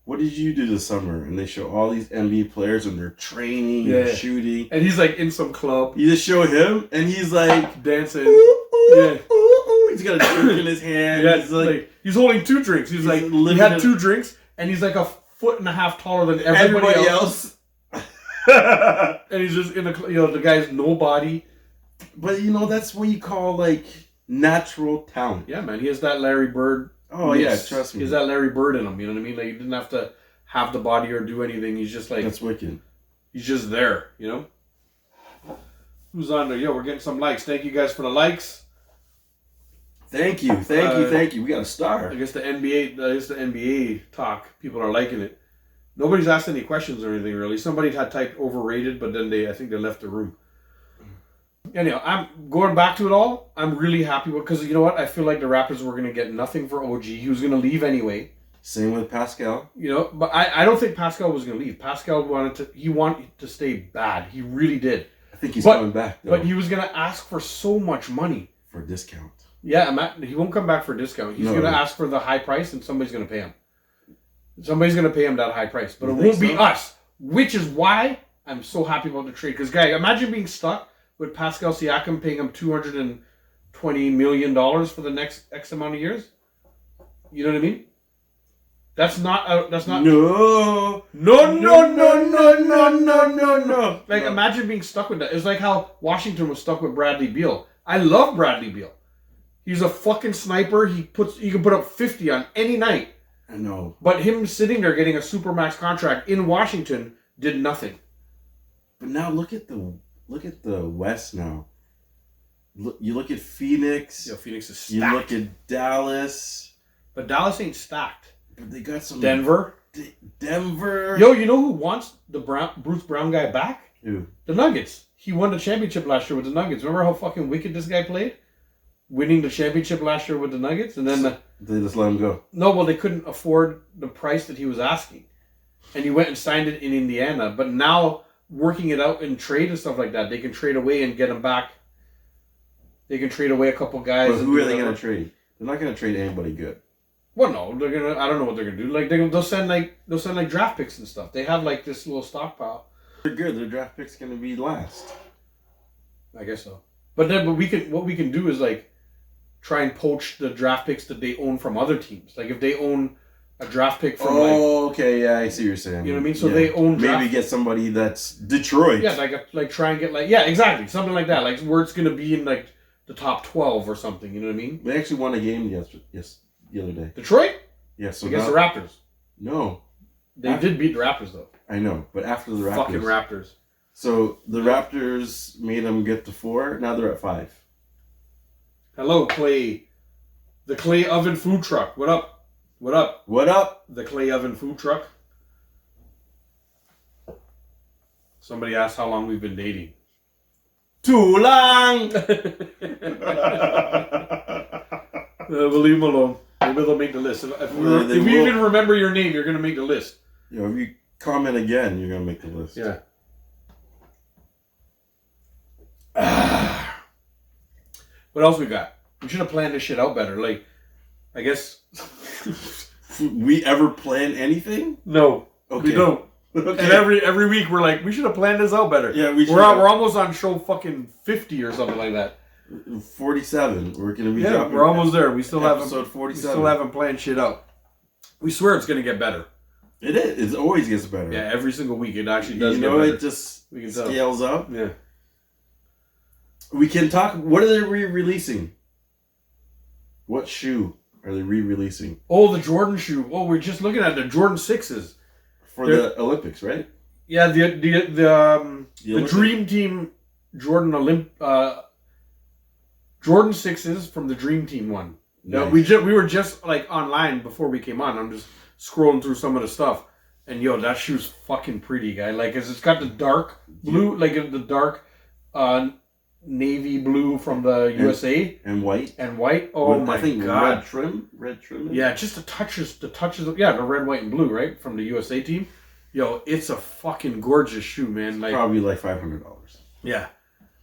what did you do this summer? And they show all these NBA players and they're training and shooting. And he's like in some club. You just show him and he's like dancing. Ooh, ooh, ooh, ooh. He's got a drink in his hand. Yeah, he's like he's holding 2 drinks. He's like he had 2 drinks and he's like a foot and a half taller than everybody else. And he's just in the guy's no body. But that's what you call like natural talent. Yeah, man. He has that Larry Bird. Oh yeah, trust me. He has that Larry Bird in him. You know what I mean? Like he didn't have to have the body or do anything. He's just like that's wicked. He's just there. You know. Who's on there? Yo, we're getting some likes. Thank you guys for the likes. Thank you. We got a star. I guess the NBA talk. People are liking it. Nobody's asked any questions or anything really. Somebody had typed overrated, but then I think they left the room. Anyhow, I'm going back to it all. I'm really happy because you know what? I feel like the Raptors were going to get nothing for OG. He was going to leave anyway. Same with Pascal. But I don't think Pascal was going to leave. Pascal wanted to stay bad. He really did. I think he's coming back though. But he was going to ask for so much money. For a discount. Yeah, he won't come back for a discount. He's going to ask for the high price and somebody's going to pay him. Somebody's going to pay him that high price. But it won't be us. Which is why I'm so happy about the trade. Because, guy, imagine being stuck with Pascal Siakam paying him $220 million for the next X amount of years. You know what I mean? That's not. No. Like imagine being stuck with that. It's like how Washington was stuck with Bradley Beal. I love Bradley Beal. He's a fucking sniper. He can put up 50 on any night. I know. But him sitting there getting a supermax contract in Washington did nothing. But now look at the West now. You look at Phoenix. Yo, Phoenix is stacked. You look at Dallas. But Dallas ain't stacked. But they got some... Denver. Denver. Yo, you know who wants the Bruce Brown guy back? Who? The Nuggets. He won the championship last year with the Nuggets. Remember how fucking wicked this guy played? Winning the championship last year with the Nuggets? And then... They just let him go. No, well, they couldn't afford the price that he was asking. And he went and signed it in Indiana. But now, working it out in trade and stuff like that, they can trade away and get him back. They can trade away a couple guys. But who are they going to trade? They're not going to trade anybody good. Well, no, they're gonna. I don't know what they're gonna do. Like they'll send like draft picks and stuff. They have like this little stockpile. They're good. Their draft pick's going to be last. I guess so. But what we can do is like try and poach the draft picks that they own from other teams. Like if they own a draft pick from okay, yeah, I see what you're saying. You know what I mean? So they own maybe get somebody that's Detroit. Yeah, like try and get exactly something like that. Like where it's gonna be in like the top 12 or something. You know what I mean? They actually won a game the other day. Detroit? Yeah, so against the Raptors. No. They did beat the Raptors though. I know, but after the Raptors. Fucking Raptors. So the Raptors made them get to 4. Now they're at 5. Hello, Clay. The Clay Oven Food Truck. What up? What up? What up? The Clay Oven Food Truck. Somebody asked how long we've been dating. Too long! We'll leave him alone. maybe they'll make the list. If They we will. even remember your name, you're gonna make the list. You know, if you comment again, you're gonna make the list. Yeah. What else we got? We should have planned this shit out better. Like, I guess. We ever plan anything? No, Okay. we don't. Okay. And every week we're like, we should have planned this out better. Yeah, we should. We're almost on show fucking 50 or something like that. 47. We're gonna be. Yeah, dropping we're almost there. We still episode haven't. 47. We still haven't planned shit out. We swear it's gonna get better. It is. It always gets better. Yeah, every single week it actually does. You know, get better. it just We can tell. scales up. Yeah. We can talk. What are they re-releasing? What shoe are they re-releasing Oh, the Jordan shoe. Oh, we're just looking at the Jordan 6s. for the Olympics, right? Yeah, the Olympic- Dream Team Jordan Jordan 6s from the Dream Team one. No, Nice. we were just like online before we came on. I'm just scrolling through some of the stuff, and yo, that shoe's fucking pretty, guy. Like, it's got the dark blue, like the dark navy blue from the USA and white. and white. Oh With, my I think god! red trim. Yeah, just the touches of the red, white, and blue, right, from the USA team. Yo, it's a fucking gorgeous shoe, man. Like, Probably like $500. yeah,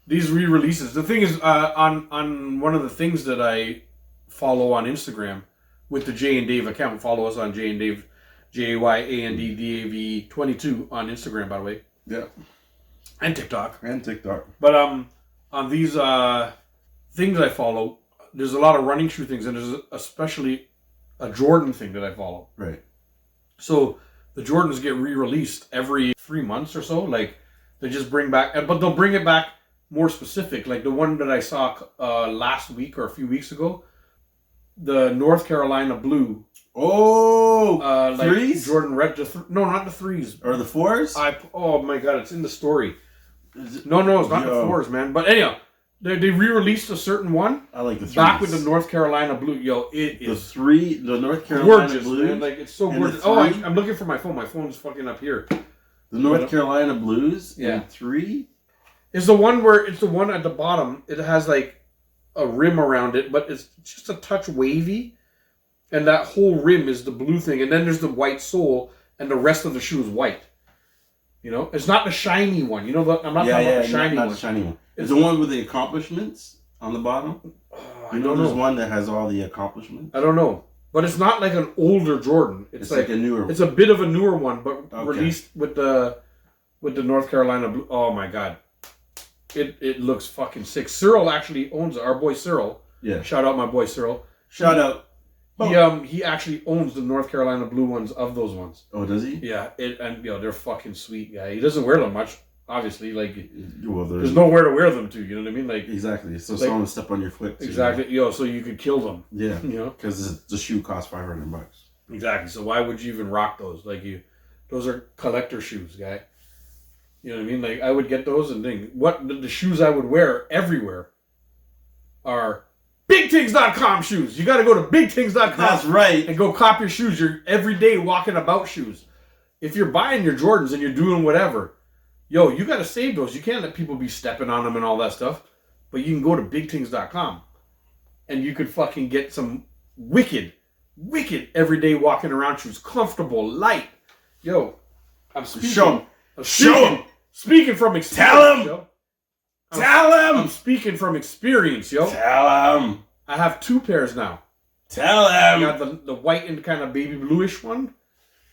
these re-releases. The thing is, on one of the things that I follow on Instagram with the Jay and Dave account. Follow us on Jay and Dave, JAYANDDAV 22 on Instagram, by the way, Yeah, and TikTok. and TikTok. But on these things I follow, there's a lot of running shoe things, and there's especially a Jordan thing that I follow. Right. So the Jordans get re-released every 3 months or so. Like, they just bring back, but they'll bring it back more specific. Like the one that I saw last week or a few weeks ago, the North Carolina blue. Oh, Like threes Jordan red. No, not the threes. or the fours? Oh my god, it's in the story. Is it- No, it's not Yo. the fours, man. But anyhow, they re-released a certain one I like the threes. back with the North Carolina blue. Yo, it the is the North Carolina gorgeous, blues. man. Like, it's so and the gorgeous. Oh, three? I'm looking for my phone. My phone's fucking up here. The North Carolina blues. Yeah. And 3. It's the one where it's the one at the bottom. It has like a rim around it, but it's just a touch wavy, and that whole rim is the blue thing. And then there's the white sole, and the rest of the shoe is white. You know, it's not the shiny one. You know, I'm not talking about the shiny not one. the shiny one. It's the one with the accomplishments on the bottom. I You know, don't there's know. one that has all the accomplishments. I don't know, but it's not like an older Jordan. It's like a newer one. It's a bit of a newer one, but Okay. released with the North Carolina blue. Oh my god, it looks fucking sick. Cyril actually owns it. Our boy Cyril. Yeah. Shout out my boy Cyril. Shout out. He actually owns the North Carolina blue ones of those ones. Oh, does he? Yeah, and they're fucking sweet, guy. He doesn't wear them much, obviously. Like, Well, there's nowhere to wear them to. You know what I mean? Like, Exactly. So Like- someone step on your foot. too. exactly. So you could kill them. Yeah. You know. Because the shoe costs $500. Exactly. So why would you even rock those? Like, those are collector shoes, guy. You know what I mean? Like, I would get those and think what the shoes I would wear everywhere are BigTings.com shoes. You got to go to BigTings.com. That's right. And go cop your shoes. Your everyday walking about shoes. If you're buying your Jordans and you're doing whatever, yo, you got to save those. You can't let people be stepping on them and all that stuff. But you can go to BigTings.com and you could fucking get some wicked everyday walking around shoes. Comfortable, light. Yo, I'm speaking. Show 'em. I'm Show speaking- 'em. Speaking from experience. Tell 'em. Yo. Tell I'm him. speaking from experience, yo. Tell him. I have 2 pairs now. Tell I him. got the white and kind of baby bluish one,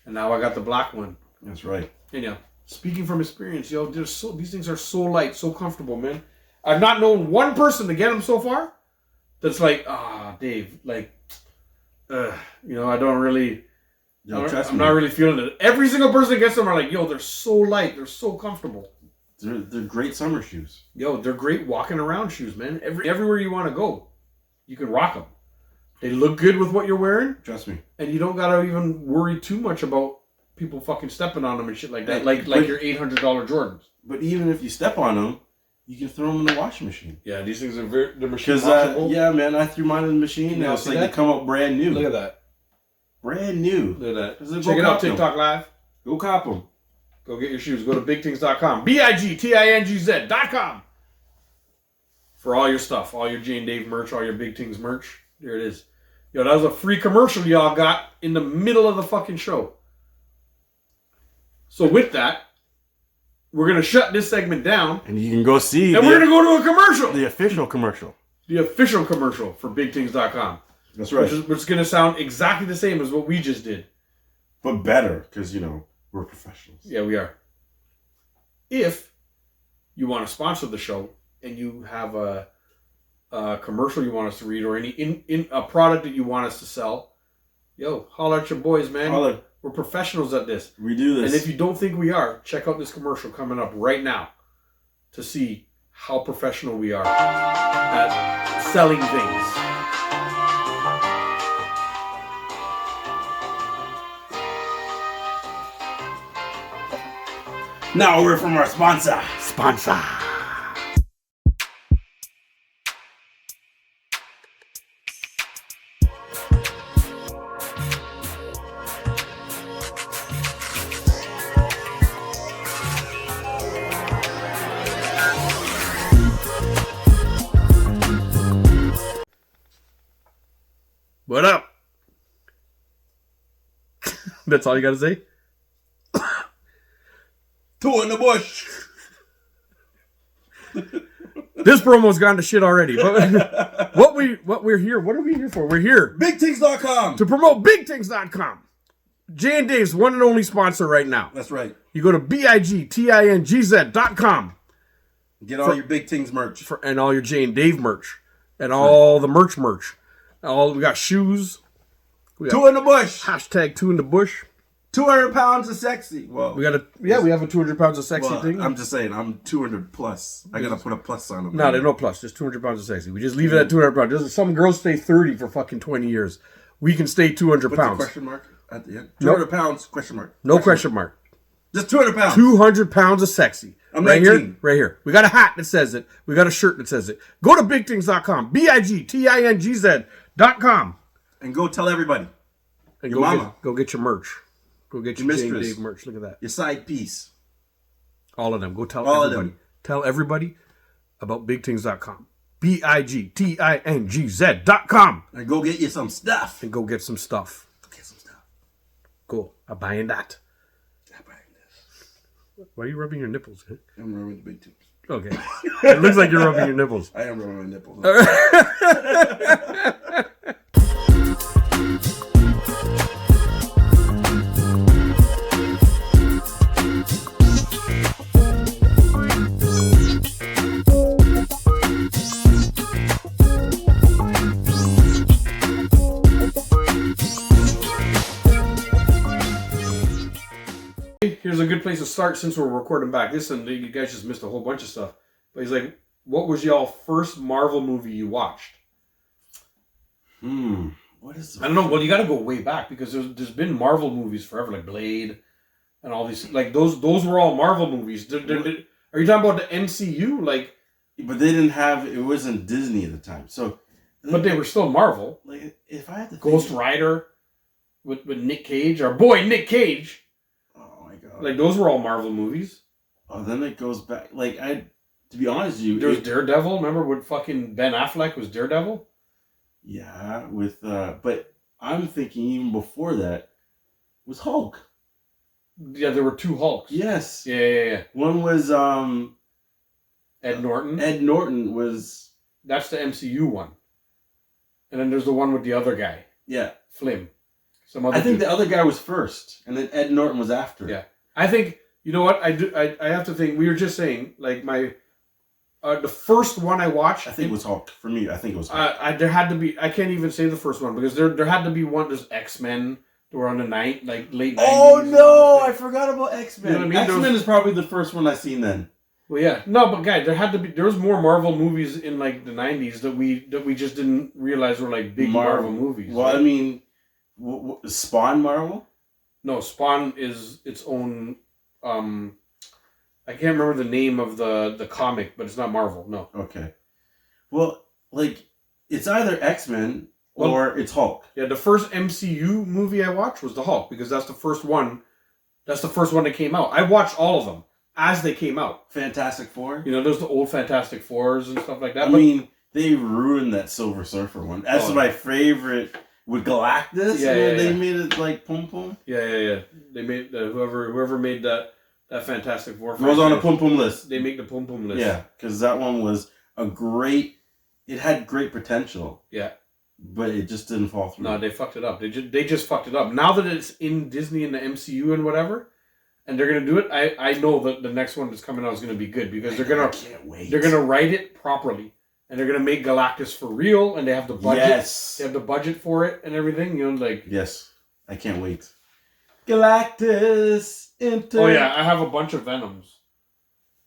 and now I got the black one. That's right. And yeah, speaking from experience, yo, these things are so light, so comfortable, man. I've not known one person to get them so far that's like, Dave, like, I don't really, Yo, trust I'm me. not really feeling it. Every single person that gets them are like, yo, they're so light, they're so comfortable. They're great summer shoes. Yo, they're great walking around shoes, man. Everywhere you want to go, you can rock them. They look good with what you're wearing, Trust me. and you don't gotta even worry too much about people fucking stepping on them and shit like that. But- Like your $800 Jordans. But even if you step on them, you can throw them in the washing machine. Yeah, these things are they're machine Because washable. yeah, man, I threw mine in the machine Can and y'all it's see like that? they come out brand new. Look at that. Brand new. Look at Is that. it Check go it out, cop them? TikTok Live. Go cop them. Go get your shoes. Go to BigTings.com. BigTingz.com. For all your stuff, all your Jane Dave merch, all your Big Tings merch. There it is. Yo, that was a free commercial y'all got in the middle of the fucking show. So with that, we're going to shut this segment down. And you can go see. And we're going to go to a commercial. The official commercial. The official commercial for BigThings.com. That's right. Which is going to sound exactly the same as what we just did. But better, because, we're professionals. Yeah, we are. If you want to sponsor the show and you have a commercial you want us to read or any in a product that you want us to sell, yo, holler at your boys, man. Holler. We're professionals at this. We do this. And if you don't think we are, check out this commercial coming up right now to see how professional we are at selling things. Now we're from our sponsor. What up? That's all you got to say? Two in the bush. This promo's gone to shit already. But what are we here for? We're here BigThings.com. to promote BigThings.com. Jay and Dave's one and only sponsor right now. That's right. You go to BigTingz.com. Get all your Big Things merch. And all your Jay and Dave merch. And all the merch. We got shoes. We got Two in the bush. hashtag 2 in the bush. 200 pounds of sexy. Well, We have a 200 pounds of sexy thing. I'm just saying, I'm 200 plus. I gotta put a plus on them. No, there's no plus. Just 200 pounds of sexy. We just leave it at 200 pounds. Some girls stay 30 for fucking 20 years. We can stay 200 Put pounds. the question mark at the end. 200 pounds, question mark. No question mark. Just 200 pounds. 200 pounds of sexy. I'm right 19. here. Right here. We got a hat that says it. We got a shirt that says it. Go to BigTingz.com. BigTingz.com. And go tell everybody. And Your mama. go get your merch. Go get your Jay and Dave merch. Look at that. Your side piece. All of them. Go tell All of everybody. them. Tell everybody about BigTingz.com. BigTingz.com. And go get you some stuff. And go get some stuff. Go get some stuff. Cool. I'm buying that. I'm buying this. Why are you rubbing your nipples? Huh? I'm rubbing the Big Things. Okay. It looks like you're rubbing your nipples. I am rubbing my nipples. Here's a good place to start since we're recording back. Listen, you guys just missed a whole bunch of stuff. But he's like, what was y'all first Marvel movie you watched? What is I don't know. Well, you got to go way back because there's been Marvel movies forever, like Blade and all these. Like those were all Marvel movies. Are you talking about the MCU? Like, but they didn't have. It wasn't Disney at the time, so. But they were still Marvel. Like, if I had to. Ghost Rider with Nick Cage, our boy Nick Cage. Oh my god! Like those were all Marvel movies. Oh, then it goes back. Like to be honest with you, There was Daredevil. Remember when fucking Ben Affleck was Daredevil? Yeah, with but I'm thinking even before that was Hulk. Yeah, there were two Hulks. Yes. Yeah. One was Ed Norton. Ed Norton was. That's the MCU one. And then there's the one with the other guy. Yeah. Flim. Some other I think dude. the other guy was first, and then Ed Norton was after. Yeah. I think, you know what? I have to think, we were just saying, like my, the first one I watched. I think it was Hulk. For me, I think it was Hulk. There had to be, I can't even say the first one because there had to be one, there's X-Men that were on the late 90s. Oh no, I forgot about X-Men. You know what I mean? X-Men is probably the first one I seen then. Well, yeah. No, but guys, there was more Marvel movies in like the 90s that we just didn't realize were like big Marvel movies. Well, right? I mean, Spawn Marvel? No, Spawn is its own. I can't remember the name of the comic, but it's not Marvel. No. Okay. Well, like it's either X-Men or it's Hulk. Yeah, the first MCU movie I watched was the Hulk because that's the first one. That's the first one that came out. I watched all of them as they came out. Fantastic Four. You know, there's the old Fantastic Fours and stuff like that. I mean, they ruined that Silver Surfer one. That's my favorite with Galactus. Yeah, and then yeah, they yeah. made it like Pum Pum. Yeah. They made whoever made that Fantastic Four. It was on a Pum Pum list. They make the Pum Pum list. Yeah, because that one was it had great potential. Yeah. But it just didn't fall through. No, they fucked it up. They just fucked it up. Now that it's in Disney and the MCU and whatever, and they're gonna do it, I know that the next one that's coming out is gonna be good because I can't wait. They're gonna write it properly. And they're gonna make Galactus for real, and they have the budget. Yes. They have the budget for it and everything. You know, like. Yes, I can't wait. Galactus into. Oh yeah, I have a bunch of Venoms.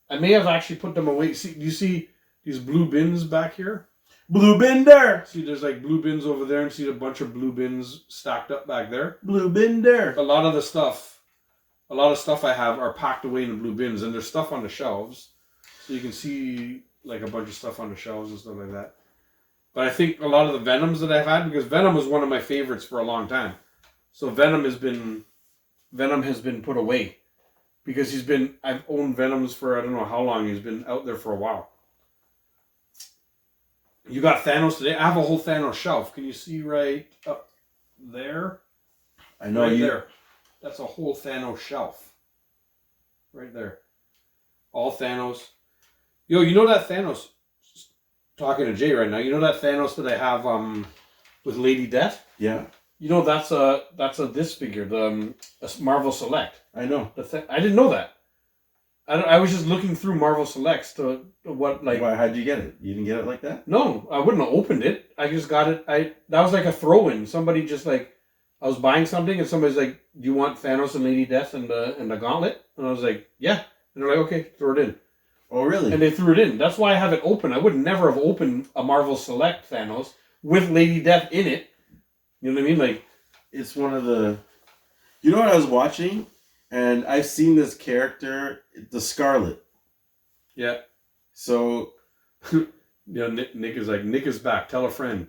I may have actually put them away. See, you see these blue bins back here? Blue Bender. See, there's like blue bins over there, and see a bunch of blue bins stacked up back there. Blue Bender. A lot of stuff I have are packed away in the blue bins, and there's stuff on the shelves, so you can see like a bunch of stuff on the shelves and stuff like that. But I think a lot of the Venoms that I've had, because Venom was one of my favorites for a long time, so Venom has been put away because I've owned Venoms for I don't know how long. He's been out there for a while. You got Thanos today. I have a whole Thanos shelf. Can you see right up there? I know right you. There. That's a whole Thanos shelf. Right there. All Thanos. Yo, you know that Thanos? Talking to Jay right now. You know that Thanos that I have with Lady Death? Yeah. You know that's a this figure, the a Marvel Select. I know. I didn't know that. I was just looking through Marvel Selects to what like. Why? How'd you get it? You didn't get it like that? No, I wouldn't have opened it. I just got it. That was like a throw-in. Somebody just like, I was buying something and somebody's like, "Do you want Thanos and Lady Death and the Gauntlet?" And I was like, "Yeah." And they're like, "Okay, throw it in." Oh, really? And they threw it in. That's why I have it open. I would never have opened a Marvel Select Thanos with Lady Death in it. You know what I mean? Like, it's one of the. You know what I was watching, and I've seen this character, the Scarlet. Yeah. So, Nick is like, Nick is back. Tell a friend.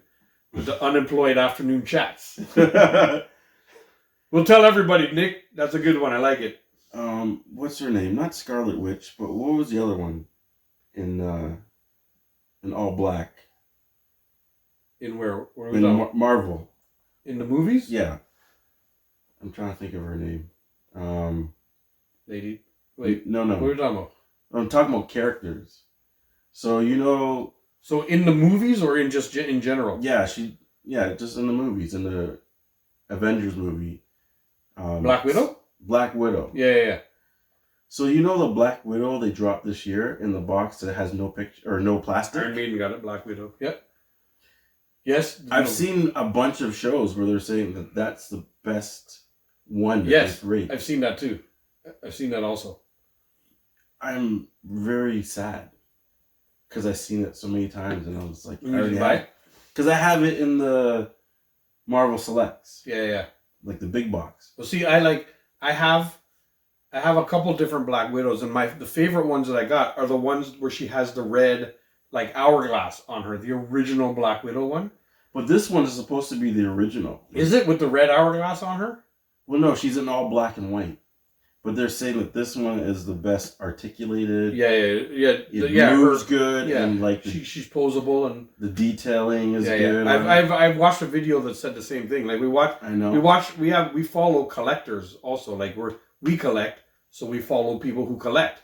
With the unemployed afternoon chats. We'll tell everybody, Nick. That's a good one. I like it. What's her name? Not Scarlet Witch, but what was the other one? In all black. In where? In Marvel. In the movies? Yeah. I'm trying to think of her name. Lady. Wait. No. What are you talking about? I'm talking about characters. So you know. So in the movies or in just in general? Yeah, just in the movies, in the Avengers movie. Black Widow? Black Widow. Yeah. So you know the Black Widow they dropped this year in the box that has no picture or no plastic? Iron Maiden got it, Black Widow. Yep. Yes. I've seen a bunch of shows where they're saying that that's the best one. Yes, I've seen that too. I've seen that also. I'm very sad because I've seen it so many times and I was like, because I have it in the Marvel Selects. Yeah. Like the big box. Well, see, I have a couple different Black Widows, and the favorite ones that I got are the ones where she has the red like hourglass on her, the original Black Widow one. But this one is supposed to be the original. Is it with the red hourglass on her? Well, no, she's in all black and white. But they're saying that this one is the best articulated. Yeah. It moves good, and like she's posable, and the detailing is good. I've watched a video that said the same thing. Like we follow collectors also. Like we collect, so we follow people who collect.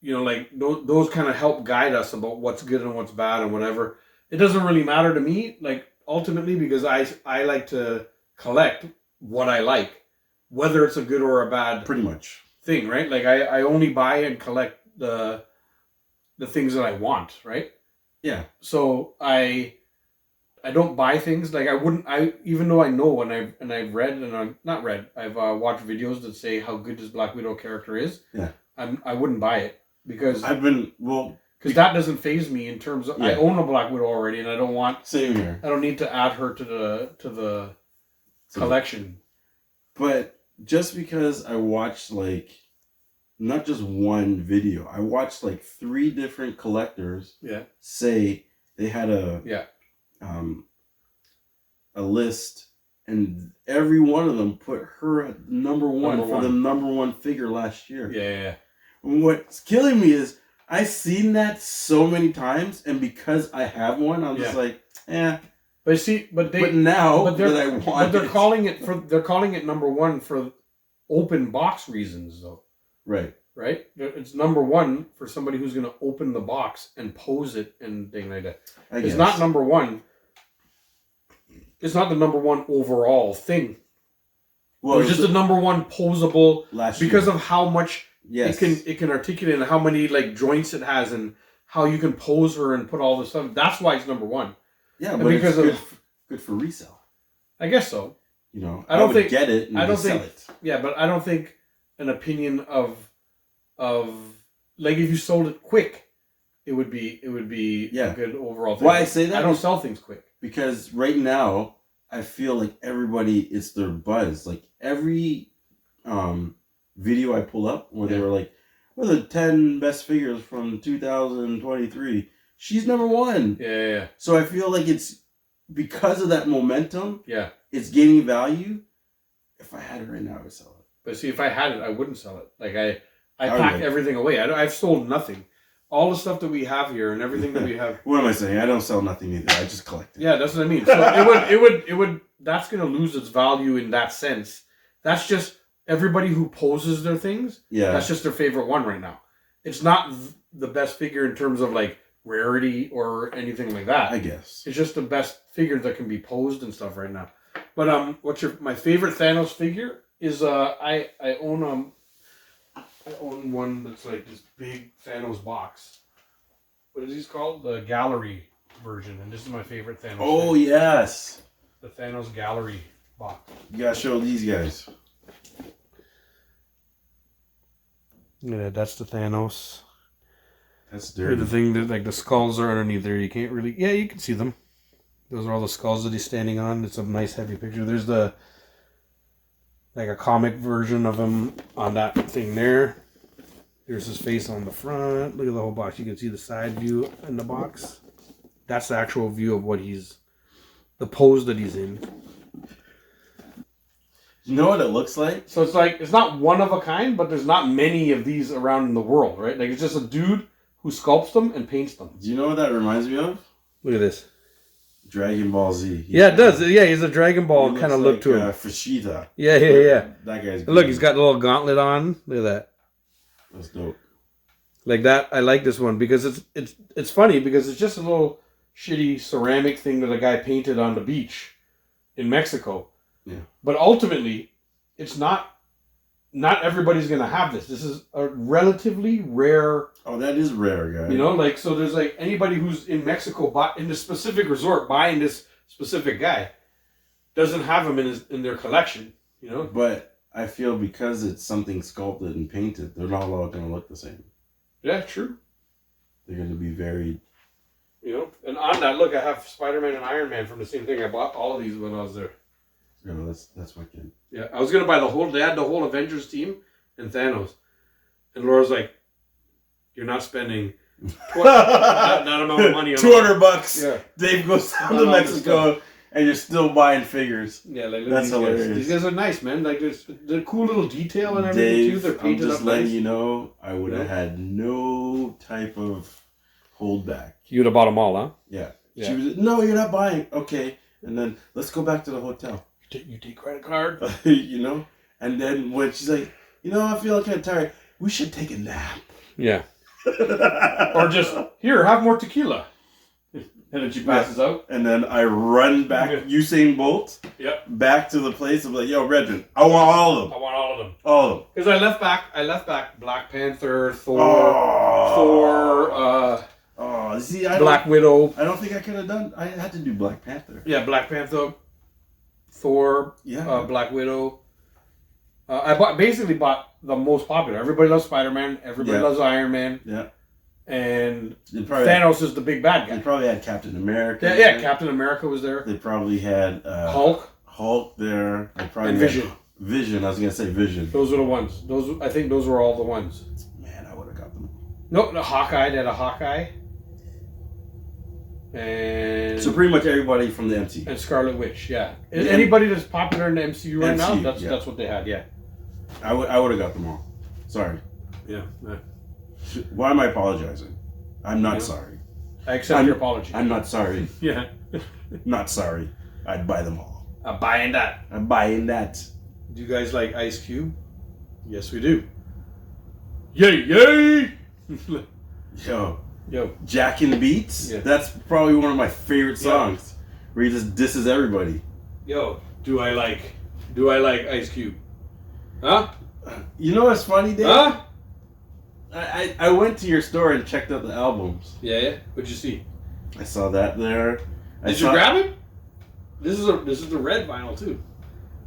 You know, like those kind of help guide us about what's good and what's bad and whatever. It doesn't really matter to me, like ultimately, because I like to collect what I like. Whether it's a good or a bad pretty much thing, right? Like I only buy and collect the things that I want, right? Yeah. So I don't buy things like even though I know I've read and I've watched videos that say how good this Black Widow character is. Yeah. I wouldn't buy it because because that doesn't faze me in terms of I own a Black Widow already and I don't want same here. I don't need to add her to the collection. But just because I watched like not just one video, I watched like 3 different collectors say they had a list and every one of them put her at number one for the number one figure last year. Yeah. And what's killing me is I've seen that so many times, and because I have one, I'm just like, But see, but now but that I want but they're it. calling it number one for open box reasons, though. Right. Right? It's number one for somebody who's going to open the box and pose it and things like that. It's not number one. It's not the number one overall thing. Well, it's just the number one posable because year. of how much it can articulate and how many like joints it has and how you can pose her and put all this stuff. That's why it's number one. Yeah, and but because it's good for resale. I guess so. You know, I don't think get it. And I don't sell think. It. Yeah, but I don't think an opinion of like if you sold it quick, it would be a good overall thing. Why I say that? I don't sell things quick because right now I feel like everybody it's their buzz. Like every video I pull up where they were like, "What are the 10 best figures from 2023?" She's number one. Yeah. So I feel like it's because of that momentum. Yeah. It's gaining value. If I had it right now, I would sell it. But see, if I had it, I wouldn't sell it. Like I pack everything away. I've sold nothing. All the stuff that we have here and everything that we have. What am I saying? I don't sell nothing either. I just collect it. Yeah, that's what I mean. So it would. That's gonna lose its value in that sense. That's just everybody who poses their things. Yeah. That's just their favorite one right now. It's not the best figure in terms of like rarity or anything like that. I guess it's just the best figure that can be posed and stuff right now. But my favorite Thanos figure is I own one that's like this big Thanos box. What is these called? The gallery version, and this is my favorite Thanos. Oh figure. yes, the Thanos gallery box. You gotta show these guys. Yeah, that's the Thanos. That's dirty. The thing that like the skulls are underneath there. You can't really. Yeah, you can see them. Those are all the skulls that he's standing on. It's a nice heavy picture. There's like a comic version of him on that thing there. There's his face on the front. Look at the whole box. You can see the side view in the box. That's the actual view of the pose that he's in. You know what it looks like? So it's not one of a kind, but there's not many of these around in the world, right? Like it's just a dude who sculpts them and paints them. Do you know what that reminds me of? Look at this. Dragon Ball Z. Yeah, it does. Yeah, he's a Dragon Ball kind of look to him. Fashita. Yeah. That guy's good. Look, he's got a little gauntlet on. Look at that. That's dope. Like that, I like this one because it's funny because it's just a little shitty ceramic thing that a guy painted on the beach in Mexico. Yeah. But ultimately, it's not everybody's gonna have this. This is a relatively rare. Oh, that is rare, guys. You know, like so. There's like anybody who's in Mexico, in the specific resort, buying this specific guy, doesn't have him in their collection. You know. But I feel because it's something sculpted and painted, they're not all going to look the same. Yeah, true. They're going to be very. You know, and on that, look, I have Spider-Man and Iron Man from the same thing. I bought all of these when I was there. Yeah, that's wicked. Yeah, I was gonna buy they had the whole Avengers team and Thanos, and Laura's like, "You're not spending that amount of money on $200. Yeah, Dave goes down to Mexico, and you're still buying figures. Yeah, like that's hilarious. These guys are nice, man. Like there's the cool little detail and everything too. They're painted I'm just up letting nice. you know, I would have had no type of holdback. You'd have bought them all, huh? Yeah. She was, no, you're not buying. Okay, and then let's go back to the hotel. You take credit card? You know? And then when she's like, I feel kind of tired. We should take a nap. Yeah. Or just, here, have more tequila. And then she passes out. And then I run back, Usain Bolt, back to the place. I'm like, yo, Regin, I want all of them. I want all of them. All of them. Because I left back Black Panther, Thor, Black Widow. I don't think I could have done. I had to do Black Panther. Yeah, Black Panther, Thor, Black Widow. I basically bought the most popular. Everybody loves Spider-Man. Everybody loves Iron Man. Yeah. And Thanos is the big bad guy. They probably had Captain America. Yeah, Captain America was there. They probably had Hulk there. They probably and Vision. Vision. I was gonna say Vision. Those were the ones. I think those were all the ones. Man, I would have got them. No, the Hawkeye. They had a Hawkeye. And so pretty much everybody from the MCU. And Scarlet Witch, yeah. Anybody that's popular in the MCU right now, that's what they had, yeah. I would have got them all. Sorry. Yeah. Why am I apologizing? I'm not sorry. I accept your apology. I'm not sorry. Yeah. Not sorry. I'd buy them all. I'm buying that. I'm buying that. Do you guys like Ice Cube? Yes, we do. Yay, yay! Yo, Yo, Jack and Beats. Yeah. That's probably one of my favorite Yeah. songs. Where he just disses everybody. yo, do I like Ice Cube? Huh? You know what's funny, Dave? Huh? I went to your store and checked out the albums. Yeah. What'd you see? I saw that there. Did you grab it? This is the red vinyl too.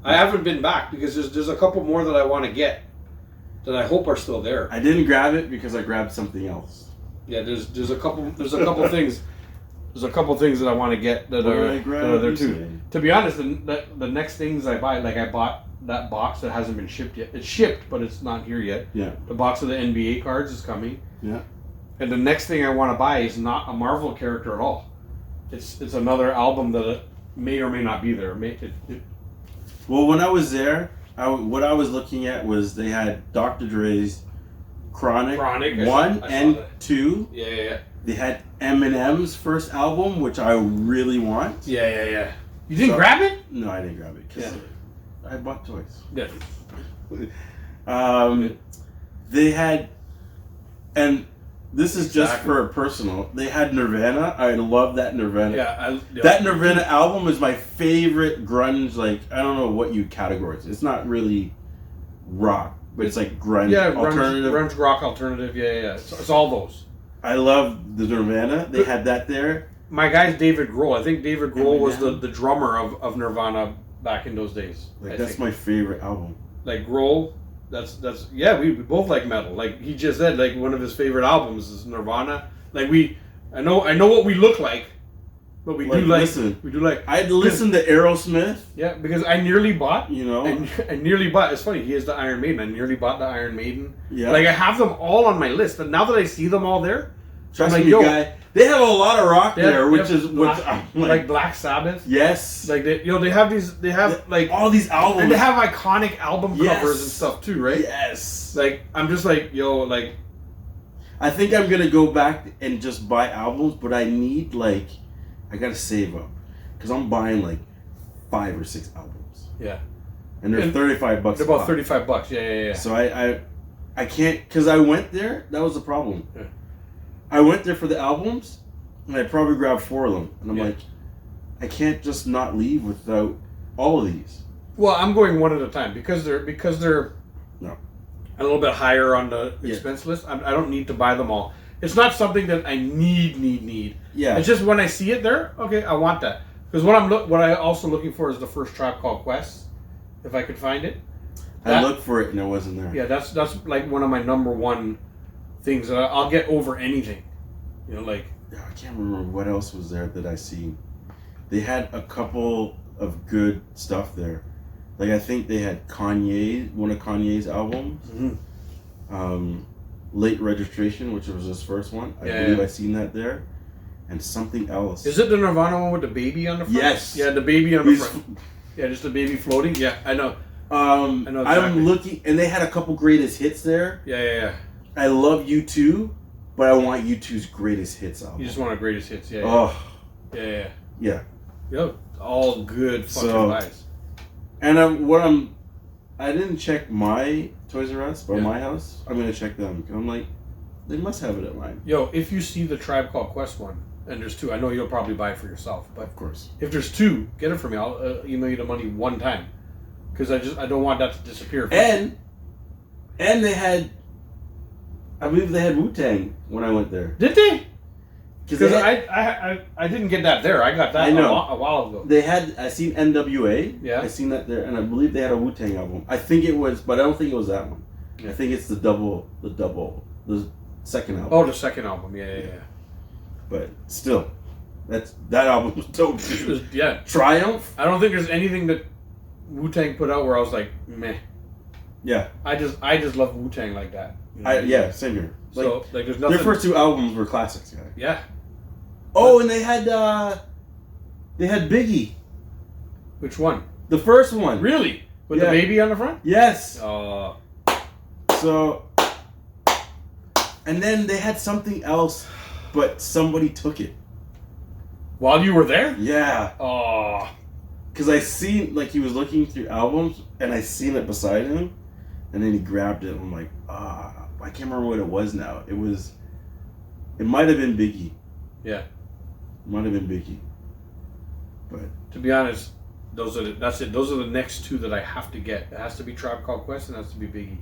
I haven't been back because there's a couple more that I want to get that I hope are still there. I didn't grab it because I grabbed something else. Yeah, there's a couple things. There's a couple things that I want to get that are there too. To be honest, the next things I buy, like I bought that box that hasn't been shipped yet. It's shipped, but it's not here yet. Yeah. The box of the NBA cards is coming. Yeah. And the next thing I want to buy is not a Marvel character at all. It's another album that may or may not be there. Well, when I was there, what I was looking at was they had Dr. Dre's Chronic I 1 saw and that. 2. Yeah. They had Eminem's first album, which I really want. Yeah. You didn't grab it? No, I didn't grab it because I bought toys. Yeah. They had, and this is just Exactly. for personal. They had Nirvana. I love that Nirvana. Yeah. That Nirvana album is my favorite grunge. Like, I don't know what you categorize. It's not really rock, but it's like grunge, alternative. grunge rock alternative. Yeah. It's all those. I love the Nirvana. They had that there. My guy's David Grohl. I think David Grohl was Eminem. the drummer of Nirvana back in those days. Like, that's my favorite album. Like Grohl. That's yeah. We both like metal. Like he just said, like one of his favorite albums is Nirvana. Like I know what we look like, but we Like, do like. listen. We do like. I'd listen to Aerosmith. Yeah, because I nearly bought. You know. I nearly bought. It's funny. He has the Iron Maiden. I nearly bought the Iron Maiden. Yeah. Like I have them all on my list, and now that I see them all there, Trust I'm like, me, yo, guy. They have a lot of rock there, which is Black, I'm like Black Sabbath. yes, Like they have these. They have like all these albums. and they have iconic album Yes. covers and stuff too, right? Yes. Like I'm just like like I think I'm gonna go back and just buy albums, but I need I gotta save up because I'm buying like 5 or 6 albums, yeah. and they're And $35. They're about a pop. $35. Yeah. So I can't because I went there. That was the problem. Yeah. I went there for the albums, and I probably grabbed 4 of them, and I'm Yeah. like, I can't just not leave without all of these. Well, I'm going one at a time because they're No. a little bit higher on the Yeah. expense list. I don't need to buy them all. It's not something that I need. Yeah. It's just when I see it there, okay, I want that. Because what I also looking for is the first Tribe Called Quest, if I could find it. I looked for it and it wasn't there. Yeah, that's like one of my number one things that I'll get over anything. You know, like Yeah, I can't remember what else was there that I seen. They had a couple of good stuff there. Like I think they had one of Kanye's albums. Late Registration, which was his first one. I believe I seen that there. And something else. is it the Nirvana one with the baby on the front? Yes. Yeah, the baby on the He's- front. Yeah, just the baby floating. Yeah, I know. know exactly. I'm looking, and they had a couple greatest hits there. Yeah. I love U2, but I want U2's greatest hits album. You just want a greatest hits. Yeah. Oh, Yeah. yeah. Yep. All good fucking So- buys. And I didn't check my Toys R Us or my house. I'm gonna check them. I'm like, they must have it at mine. Yo, if you see the Tribe Called Quest one, and there's 2, I know you'll probably buy it for yourself, but Of course. if there's 2, get it for me. I'll email you the money one time, because I don't want that to disappear. And they had, I believe they had Wu-Tang when I went there. Did they? Because they I didn't get that there. I got that I know. a while ago. They had, I seen NWA. Yeah. I seen that there, and I believe they had a Wu-Tang album. I think it was, but I don't think it was that one. Yeah. I think it's the second album. Oh, the second album. Yeah. But still, that album was dope. Yeah. Triumph. I don't think there's anything that Wu-Tang put out where I was like, meh. Yeah. I just love Wu-Tang like that. You know? Yeah, same here. Like, So like there's nothing. their first 2 albums were classics, guy. Yeah. Oh, and they had Biggie, Which one? the first one. Really? With Yeah. the baby on the front? Yes. Oh. So, and then they had something else, but somebody took it. While you were there? Yeah. Oh. Because I seen, like, he was looking through albums, and I seen it beside him, and then he grabbed it, and I'm like, I can't remember what it was now. It might have been Biggie. Yeah. It might have been Biggie. But to be honest, that's it. Those are the next two that I have to get. It has to be Tribe Called Quest and it has to be Biggie.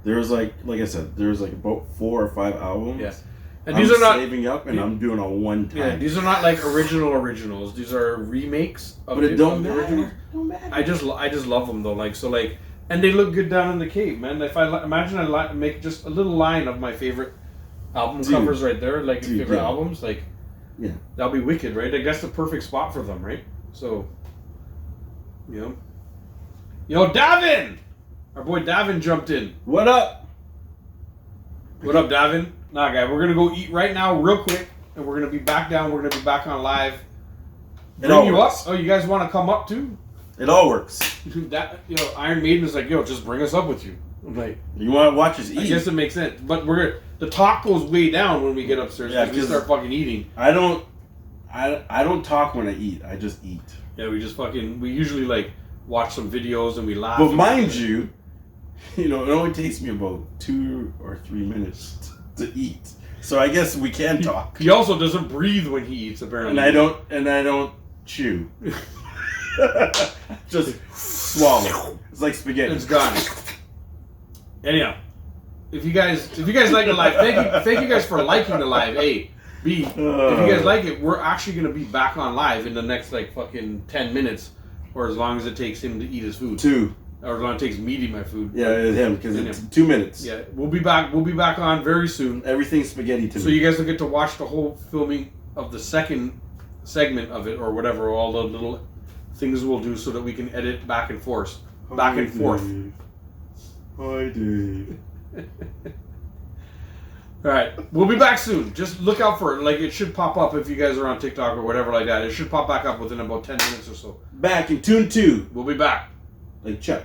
There was like I said, there was like about 4 or 5 albums. Yeah. And these are not saving up, and I'm doing a one time. Yeah, these are not like originals. These are remakes of but it don't the matter. original. Don't matter. I just love them though. And they look good down in the cave, man. If I imagine I make just a little line of my favorite album covers right there, like favorite albums, like that'll be wicked, right? Like that's the perfect spot for them, right? So, yo, Davin, our boy Davin jumped in. What up? What up, Davin? Nah, guy, we're gonna go eat right now, real quick, and we're gonna be back down. We're gonna be back on live. Bring you up? Oh, you guys want to come up too? It all works. Iron Maiden is like, just bring us up with you. I'm like, you want to watch us eat? I guess it makes sense, but the talk goes way down when we get upstairs because we start fucking eating. I don't talk when I eat. I just eat. Yeah, we usually like watch some videos and we laugh. But mind you, it only takes me about 2 or 3 minutes to eat. So I guess we can talk. He also doesn't breathe when he eats, apparently. And I don't chew. Just swallow. It's like spaghetti. It's gone. Anyhow, if you guys like the live, thank you guys for liking the live. A, B, if you guys like it, we're actually gonna be back on live in the next like fucking 10 minutes, or as long as it takes him to eat his food. 2. Or as long as it takes me to eat my food. Yeah, it's him because it's 2 minutes. Yeah, we'll be back. We'll be back on very soon. Everything's spaghetti to me. So you guys will get to watch the whole filming of the second segment of it, or whatever, all the little things we'll do, so that we can edit back and forth. Hi, Dave. All right, we'll be back soon. Just look out for it. Like, it should pop up if you guys are on TikTok or whatever like that. It should pop back up within about 10 minutes or so. Back in tune 2. We'll be back. Like Chuck.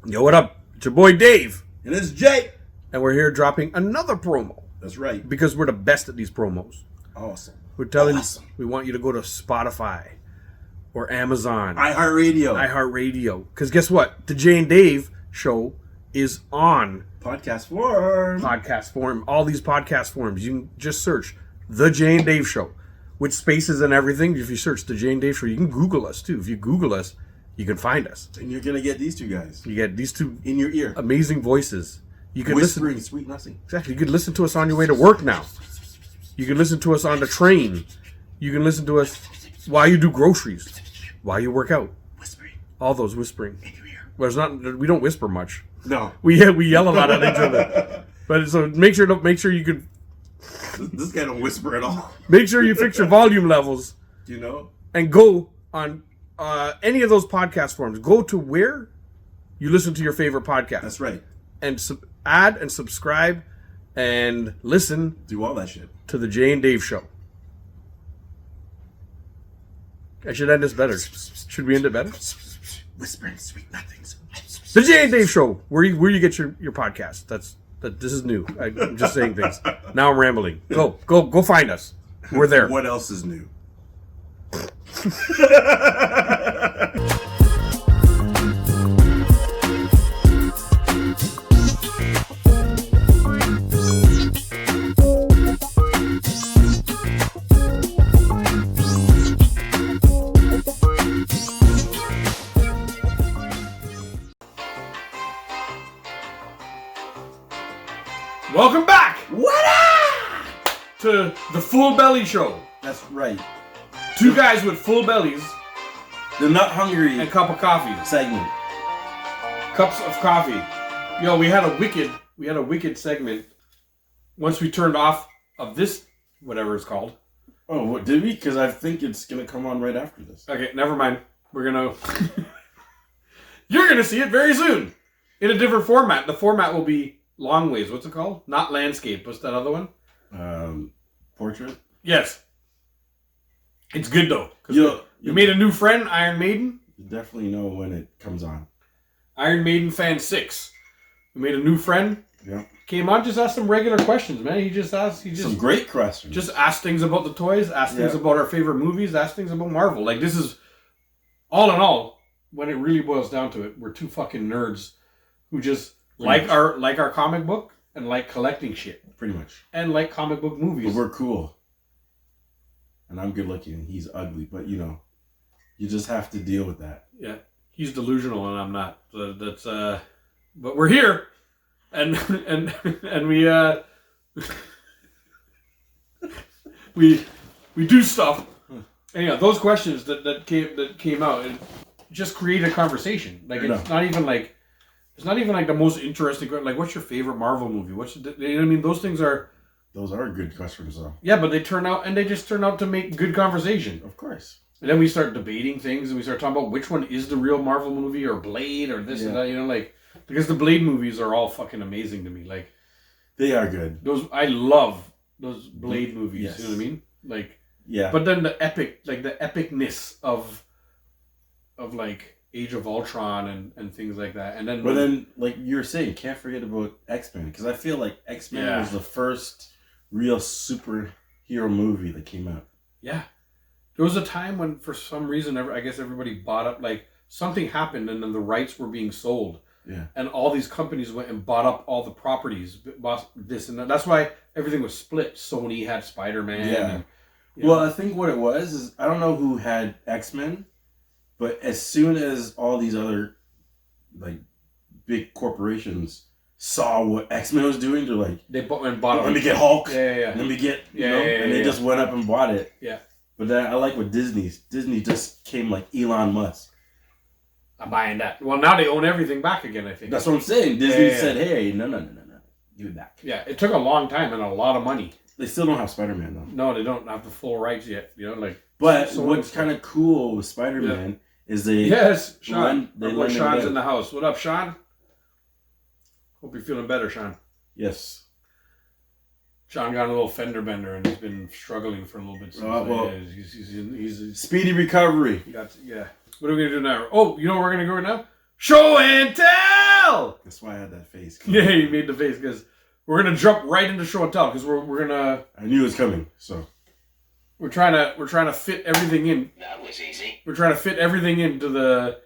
Yo, what up? It's your boy Dave. And it's Jake. And we're here dropping another promo. That's right. Because we're the best at these promos. Awesome. We're telling you, we want you to go to Spotify or Amazon. iHeartRadio. Because guess what? The Jay and Dave show is on podcast form. All these podcast forms. You can just search The Jay and Dave Show with spaces and everything. If you search The Jay and Dave Show, you can Google us too. If you Google us, you can find us. And you're going to get these 2 guys. You get these 2 in your ear. Amazing voices. You can Whispering listen. Sweet nothing. Exactly. You can listen to us on your way to work now. You can listen to us on the train. You can listen to us while you do groceries, while you work out. Whispering. All those whispering. In your ear. Well, it's not. We don't whisper much. No. We yell a lot at each other. But so make sure you can. This guy don't whisper at all. Make sure you fix your volume levels. And go on any of those podcast forms. Go to where you listen to your favorite podcast. That's right. And add and subscribe and listen. Do all that shit. To the Jay and Dave Show. I should end this better. Should we end it better? Whispering sweet nothings. The Jay and Dave Show, where you get your podcast. This is new. I'm just saying things. Now I'm rambling. Go find us. We're there. What else is new? Welcome back! What up? To the Full Belly Show. That's right. 2 guys with full bellies. The Not Hungry and cup of coffee. Segment. Cups of coffee. Yo, we had a wicked segment once we turned off of this, whatever it's called. Oh, what did we? Because I think it's going to come on right after this. Okay, never mind. We're going to... You're going to see it very soon. In a different format. The format will be Long Ways. What's it called? Not Landscape. What's that other one? Portrait. Yes. It's good though. You made a new friend, Iron Maiden. You definitely know when it comes on. Iron Maiden fan 6. We made a new friend. Yeah. Came on, just asked some regular questions, man. He just some great questions. Just asked things about the toys, asked things about our favorite movies, asked things about Marvel. Like, this is, all in all, when it really boils down to it, we're two fucking nerds who just like our comic book and like collecting shit. Pretty much. And like comic book movies. But we're cool. And I'm good looking and he's ugly, but you know, you just have to deal with that. Yeah. He's delusional and I'm not. So that's but we're here. And we do stuff. And yeah, those questions that came out, it just created a conversation. Like it's not even like the most interesting. Like, what's your favorite Marvel movie? You know what I mean? Those are good questions, though. Yeah, but they just turn out to make good conversation. Of course. And then we start debating things, and we start talking about which one is the real Marvel movie, or Blade, or this and that. You know, like, because the Blade movies are all fucking amazing to me. Like, they are good. I love those Blade movies. Yes. You know what I mean? Like, yeah. But then the epicness of like Age of Ultron and things like that. And then, but then, like you were saying, can't forget about X-Men, because I feel like X-Men was the first real superhero movie that came out. Yeah. There was a time when, for some reason, I guess everybody bought up, like, something happened and then the rights were being sold. Yeah. And all these companies went and bought up all the properties, bought this and that. That's why everything was split. Sony had Spider-Man. Yeah. And, well, I think what it was is, I don't know who had X-Men, but as soon as all these other, like, big corporations saw what X-Men was doing, they're like, they bought and bought it. Let me get Hulk. Yeah. Let me get, and they just went up and bought it. Yeah. But then I like what Disney just came like Elon Musk. I'm buying that. Well, now they own everything back again, I think. That's what I'm saying. Disney said, hey, no. Give it back. Yeah, it took a long time and a lot of money. They still don't have Spider-Man, though. No, they don't have the full rights yet. You know, like. But what's kind of cool with Spider-Man is they... Yes, Sean. Sean's in the house. What up, Sean? Hope you're feeling better, Sean. Yes. Sean got a little fender bender and he's been struggling for a little bit. He's speedy recovery. What are we going to do now? Oh, you know where we're going to go right now? Show and tell! That's why I had that face. Yeah, you made the face because we're going to jump right into show and tell because we're going to... I knew it was coming, so... We're trying to fit everything in. That was easy. We're trying to fit everything into the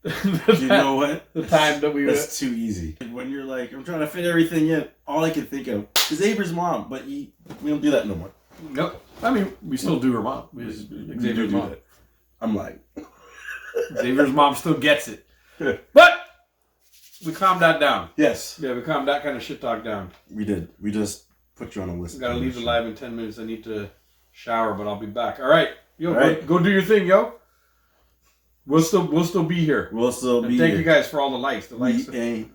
you know what? The time that we... That's too easy. When you're like, I'm trying to fit everything in, all I can think of is Avery's mom, but we don't do that no more. Nope. I mean, we still do her mom. Xavier's mom. That. I'm like... Xavier's mom still gets it. But we calmed that down. Yes. Yeah, we calmed that kind of shit talk down. We did. We just put you on a list. We gotta leave the live in 10 minutes. I need to shower, but I'll be back. All right. Yo, right. Go do your thing, yo. We'll still be here. We'll still be here. Thank you guys for all the likes. We ain't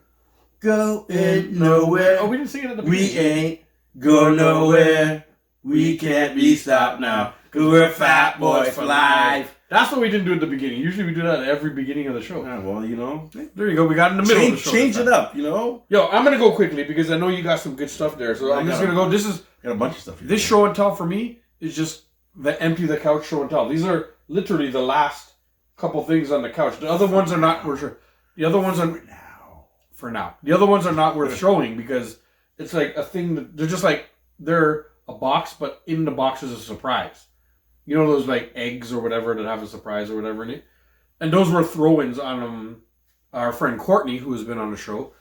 going nowhere. Oh, we didn't sing it at the beginning. We ain't go nowhere. We can't be stopped now. Cause we're fat boys for life. That's what we didn't do at the beginning. Usually we do that at every beginning of the show. Yeah, well, you know. There you go. We got in the middle of the show. Change it up, you know. Yo, I'm going to go quickly because I know you got some good stuff there. So I'm just going to go. Got a bunch of stuff here. This show and tell for me is just the empty the couch show and tell. These are literally the last couple things on the couch. The other ones are not worth. The other ones are for now. The other ones are not worth showing because it's like a thing that they're just like they're a box, but in the box is a surprise. You know those like eggs or whatever that have a surprise or whatever in it, and those were throw-ins on our friend Courtney, who has been on the show.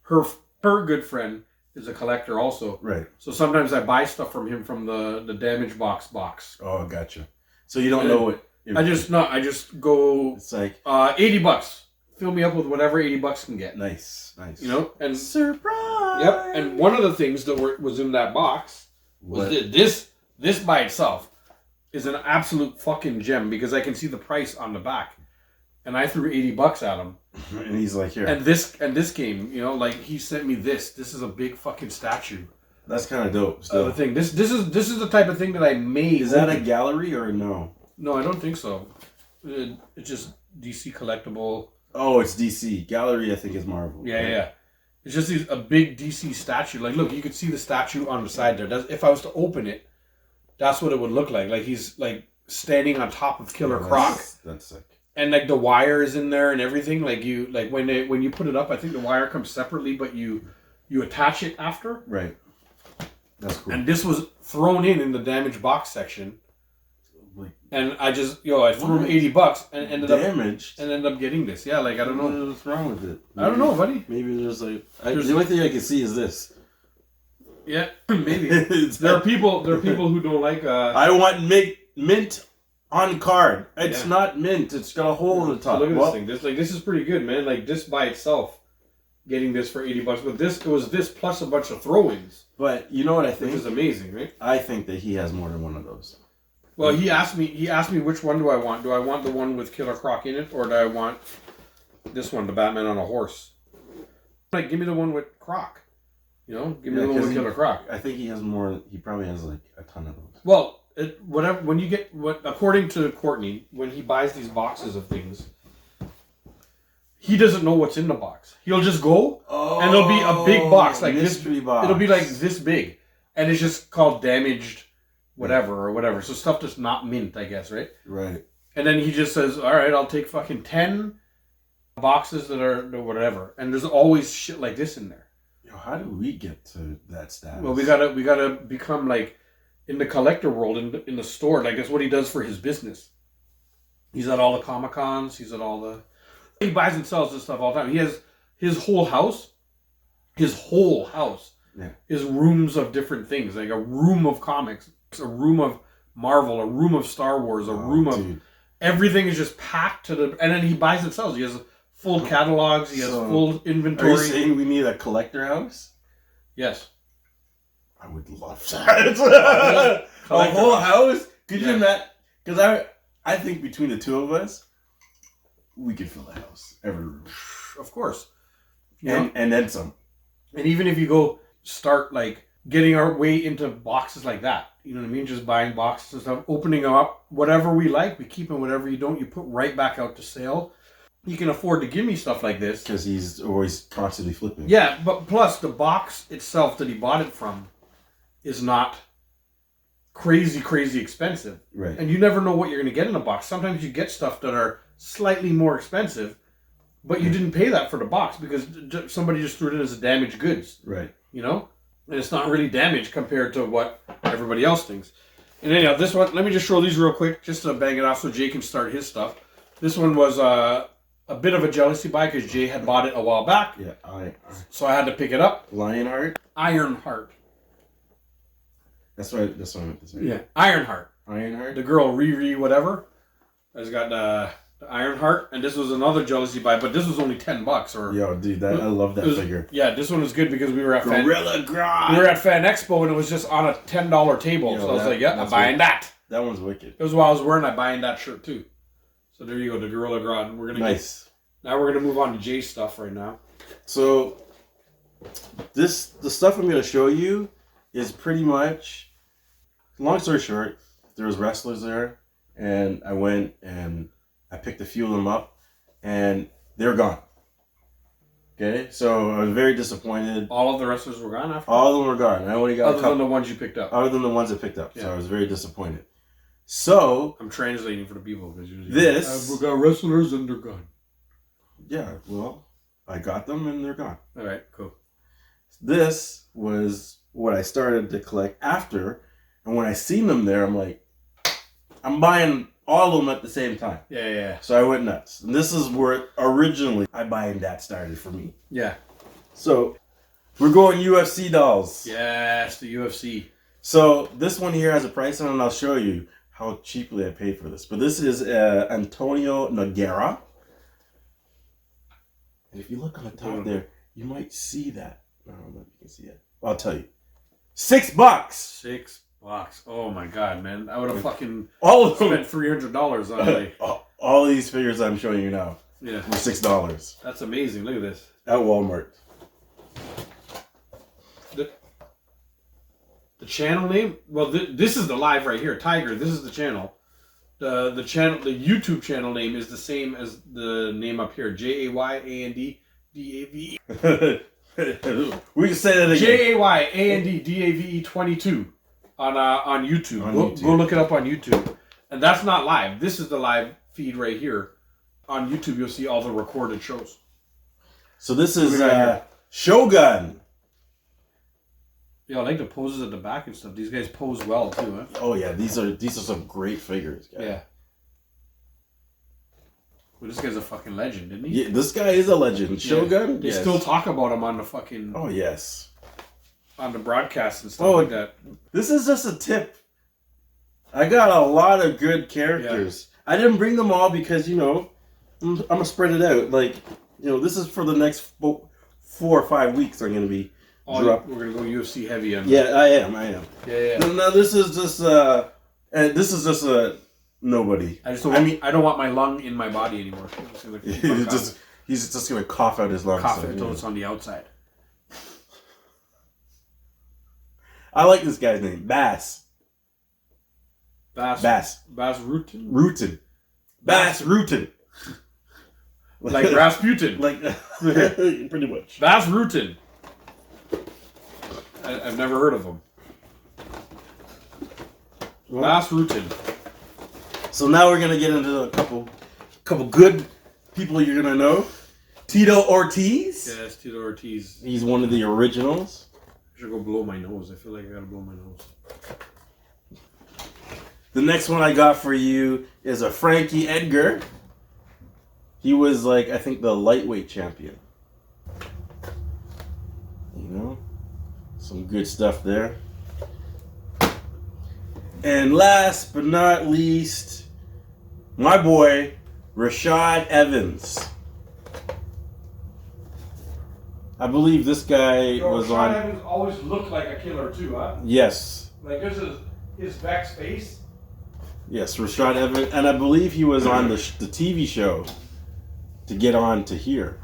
Her good friend is a collector also. Right. So sometimes I buy stuff from him from the damage box. Oh, gotcha. So you don't know what? I just go. It's like $80. Fill me up with whatever $80 can get. Nice. You know, and surprise. Yep. And one of the things that was in that box was this by itself is an absolute fucking gem because I can see the price on the back, and I threw $80 at him, and he's like, here. And this came, you know, like he sent me this. This is a big fucking statue. That's kind of dope. Still, the thing. This is the type of thing that I made. Is that a gallery or no? No, I don't think so. It's just DC collectible. Oh, it's DC. Gallery, I think, is Marvel. Yeah, right? Yeah. It's just a big DC statue. Like, look, you could see the statue on the side there. If I was to open it, that's what it would look like. Like he's like standing on top of Killer Croc. That's sick. And like the wire is in there and everything. Like when you put it up, I think the wire comes separately, but you attach it after. Right. That's cool. And this was thrown in the damaged box section. And I just I threw him $80 and ended up getting this. Yeah, like I don't know what's wrong with it. I don't know, buddy. Maybe there's like the only thing I can see is this. Yeah, maybe. there are people who don't like. I want mint on card. It's not mint. It's got a hole in the top. So look at this thing. This is pretty good, man. Like this by itself, getting this for $80. But it was this plus a bunch of throw-ins. But you know what I think? Which is amazing, right? I think that he has more than one of those. Well, he asked me which one do I want? Do I want the one with Killer Croc in it, or do I want this one, the Batman on a horse? Like, give me the one with Croc. You know, give me the one with Killer Croc. I think he has more. He probably has like a ton of those. Well, when you get according to Courtney, when he buys these boxes of things, he doesn't know what's in the box. He'll just go, and it'll be a big box like mystery this. Box. It'll be like this big, and it's just called damaged. Whatever. So stuff that's not mint, I guess, right? Right. And then he just says, all right, I'll take fucking 10 boxes that are whatever. And there's always shit like this in there. Yo, how do we get to that status? Well, we gotta become like in the collector world, in the store. Like that's what he does for his business. He's at all the Comic-Cons. He's at all the... He buys and sells this stuff all the time. He has his whole house. Yeah. Is rooms of different things. Like a room of comics. A room of Marvel, a room of Star Wars, a room of everything is just packed to the, and then he buys and sells. He has full catalogs. He has full inventory. Are you saying we need a collector house? Yes, I would love that. A whole house? Could you imagine? Because I think between the two of us, we could fill the house, every room, of course, and then some. And even if you go start like getting our way into boxes like that. You know what I mean? Just buying boxes and stuff, opening them up. Whatever we like, we keep, and whatever you don't, you put right back out to sale. You can afford to give me stuff like this. Because he's always constantly flipping. Yeah, but plus the box itself that he bought it from is not crazy expensive. Right. And you never know what you're going to get in a box. Sometimes you get stuff that are slightly more expensive, but you didn't pay that for the box because somebody just threw it in as a damaged goods. Right. You know? And it's not really damaged compared to what everybody else thinks. And anyhow, this one, let me just show these real quick, just to bang it off so Jay can start his stuff. This one was a bit of a jealousy buy because Jay had bought it a while back. Yeah, so I had to pick it up. Lionheart? Ironheart. That's what I meant to say. Yeah, Ironheart. Ironheart? The girl Riri whatever has got the Ironheart, and this was another jealousy buy, but this was only $10. Or yo, dude, I love that figure. Yeah, this one was good because we were at Gorilla Grodd. We were at Fan Expo, and it was just on a $10 table. So I was like, "Yeah, I'm buying that." That one's wicked. It was while I was wearing that, buying that shirt too. So there you go, the Gorilla Grodd. We're gonna now we're gonna move on to Jay's stuff right now. So the stuff I'm gonna show you is pretty much. Long story short, there was wrestlers there, and I went and I picked a few of them up, and they were gone. Okay, so I was very disappointed. All of the wrestlers were gone after? All of them were gone. I only got other than the ones you picked up. Other than the ones I picked up. Yeah. So I was very disappointed. So I'm translating for the people. Because we got wrestlers and they're gone. Yeah, well, I got them and they're gone. All right, cool. This was what I started to collect after, and when I seen them there, I'm like, I'm buying all of them at the same time. Yeah. So I went nuts. And this is where originally I buying that started for me. Yeah. So we're going UFC dolls. Yes, the UFC. So this one here has a price on it, and I'll show you how cheaply I paid for this. But this is Antonio Nogueira. And if you look on the top there, you might see that. I don't know if you can see it. I'll tell you. $6. $6. Oh my god, man! I would have fucking all of them spent $300 on it. All these figures I'm showing you now. Yeah. Were $6. That's amazing. Look at this. At Walmart. The channel name? Well, this is the live right here. Tiger. This is the channel. The channel, the YouTube channel name is the same as the name up here. JAYANDDAV. We can say that again. JAYANDDAVE 22 on YouTube. Go look it up on YouTube. And that's not live. This is the live feed right here. On YouTube, you'll see all the recorded shows. So this is Shogun. Yeah, I like the poses at the back and stuff. These guys pose well too, huh? Oh yeah, these are some great figures, guys. Yeah. Well, this guy's a fucking legend, isn't he? Yeah, this guy is a legend. Shogun. They still talk about him on the fucking. Oh yes. On the broadcast and stuff like that. This is just a tip. I got a lot of good characters. Yeah. I didn't bring them all because I'm gonna spread it out. Like this is for the next 4 or 5 weeks. I'm gonna be. We're gonna go UFC heavy on. Yeah, I am. Yeah. No, this is just a nobody. I don't want my lung in my body anymore. He's just gonna cough out his lungs. Cough it until it's on the outside. I like this guy's name, Bass. Bass Rutten. Bass Rutten. Like Rasputin. Like pretty much. Bass Rutten. I've never heard of him. Bass Rutten. So now we're gonna get into a couple good people you're gonna know. Tito Ortiz. Yeah, that's Tito Ortiz. He's one of the originals. I should go blow my nose. I feel like I gotta blow my nose. The next one I got for you is a Frankie Edgar. He was I think the lightweight champion. Some good stuff there. And last but not least, my boy, Rashad Evans. I believe this guy was Rashad on... Evans always looked like a killer too, huh? Yes. Like this is his Vex face. Yes, Rashad Evans. And I believe he was on the TV show To Get On to Here,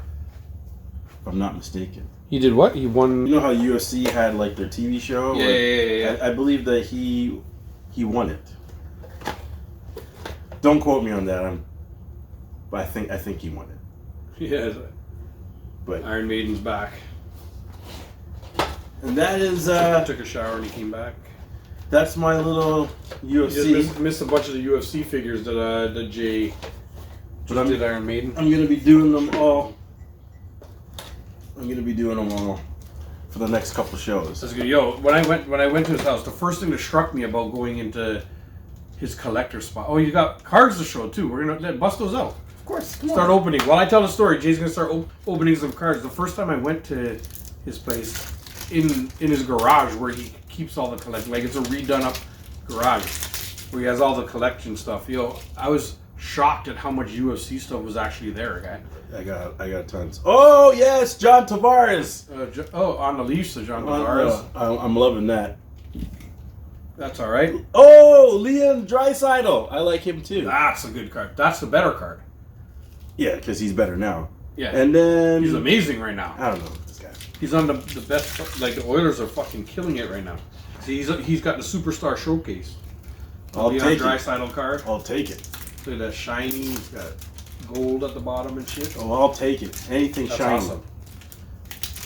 if I'm not mistaken. He did what? He won. You know how UFC had their TV show? Yeah. I believe that he won it. Don't quote me on that. But I think he won it. Yeah. But Iron Maiden's back. And that is took a shower and he came back. That's my little UFC. You just missed a bunch of the UFC figures that Jay did Iron Maiden. I'm gonna be doing them all. For the next couple shows. That's good. Yo, when I went to his house, the first thing that struck me about going into his collector spot. Oh, you got cards to show too. We're gonna bust those out. Of course. Start opening. While I tell the story, Jay's gonna start opening some cards. The first time I went to his place, in his garage where he keeps all the collection, it's a redone up garage where he has all the collection stuff. Yo, I was shocked at how much UFC stuff was actually there, guy. I got tons. Oh yes, John Tavares. On the leash, the John Tavares. I'm loving that. That's all right. Oh, Leon Draisaitl. I like him too. That's a good card. That's the better card. Yeah, because he's better now. Yeah. And then he's amazing right now. I don't know this guy. He's on the best. The Oilers are fucking killing it right now. See, he's got the Superstar Showcase. I'll take it. Draisaitl card. I'll take it. Look at that shiny. He's got gold at the bottom and shit. Oh, I'll take it. Anything That's shiny. Awesome.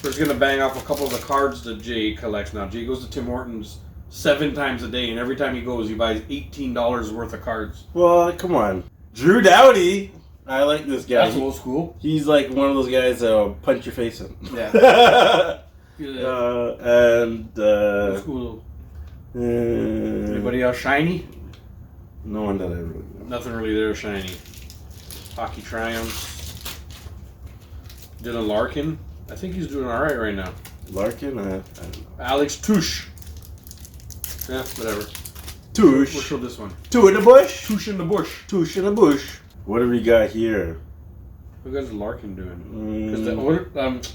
We're just gonna bang off a couple of the cards that Jay collects now. Jay goes to Tim Hortons 7 times a day, and every time he goes, he buys $18 worth of cards. Well, come on, Drew Doughty. I like this guy. That's old school. He's like one of those guys that'll punch your face in. Yeah. Old school. Anybody else shiny? No one that I really know. Nothing really there shiny. Hockey Triumphs. Dylan Larkin. I think he's doing alright right now. Larkin? I don't know. Alex Touche. Yeah, whatever. Touche. We'll show this one. Two in the bush. Touche in the bush. Touche in the bush. What do we got here? What is Larkin doing? Because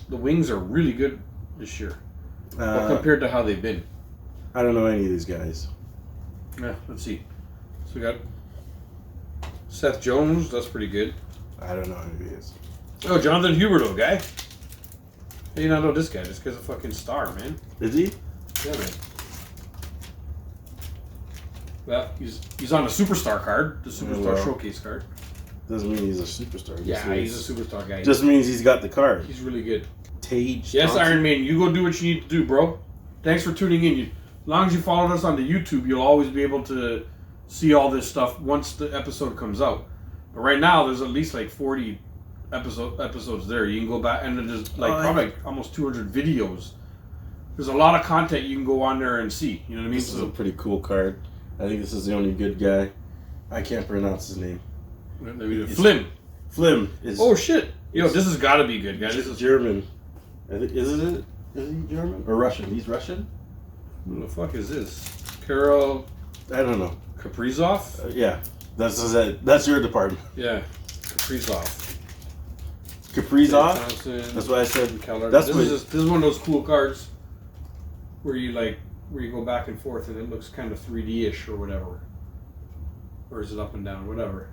the wings are really good this year. Compared to how they've been. I don't know any of these guys. Yeah, let's see. So we got Seth Jones. That's pretty good. I don't know who he is. Oh, Jonathan Huberdeau, guy. How do you not know this guy? This guy's a fucking star, man. Is he? Yeah, man. Well, he's on the Superstar card, the Superstar Showcase card. Doesn't mean he's a superstar. Yeah, he's a superstar guy. Just means he's got the card. He's really good. Tage. Yes, Thompson. Iron Man, you go do what you need to do, bro. Thanks for tuning in. As long as you followed us on the YouTube, you'll always be able to see all this stuff once the episode comes out. But right now, there's at least like 40 episodes there. You can go back, and there's probably almost 200 videos. There's a lot of content you can go on there and see. You know what I mean? This is a pretty cool card. I think this is the only good guy. I can't pronounce his name. Flim. Flim is. Oh shit! Yo, this has got to be good, guys. This is German. Isn't it? Is he German or Russian? He's Russian. What the fuck is this? Carol I don't know. Kaprizov? Yeah, that's your department. Yeah, Kaprizov. Kaprizov. Thompson, That's what I said. Keller. That's This is one of those cool cards where you go back and forth and it looks kind of 3D-ish or whatever. Or is it up and down? Whatever.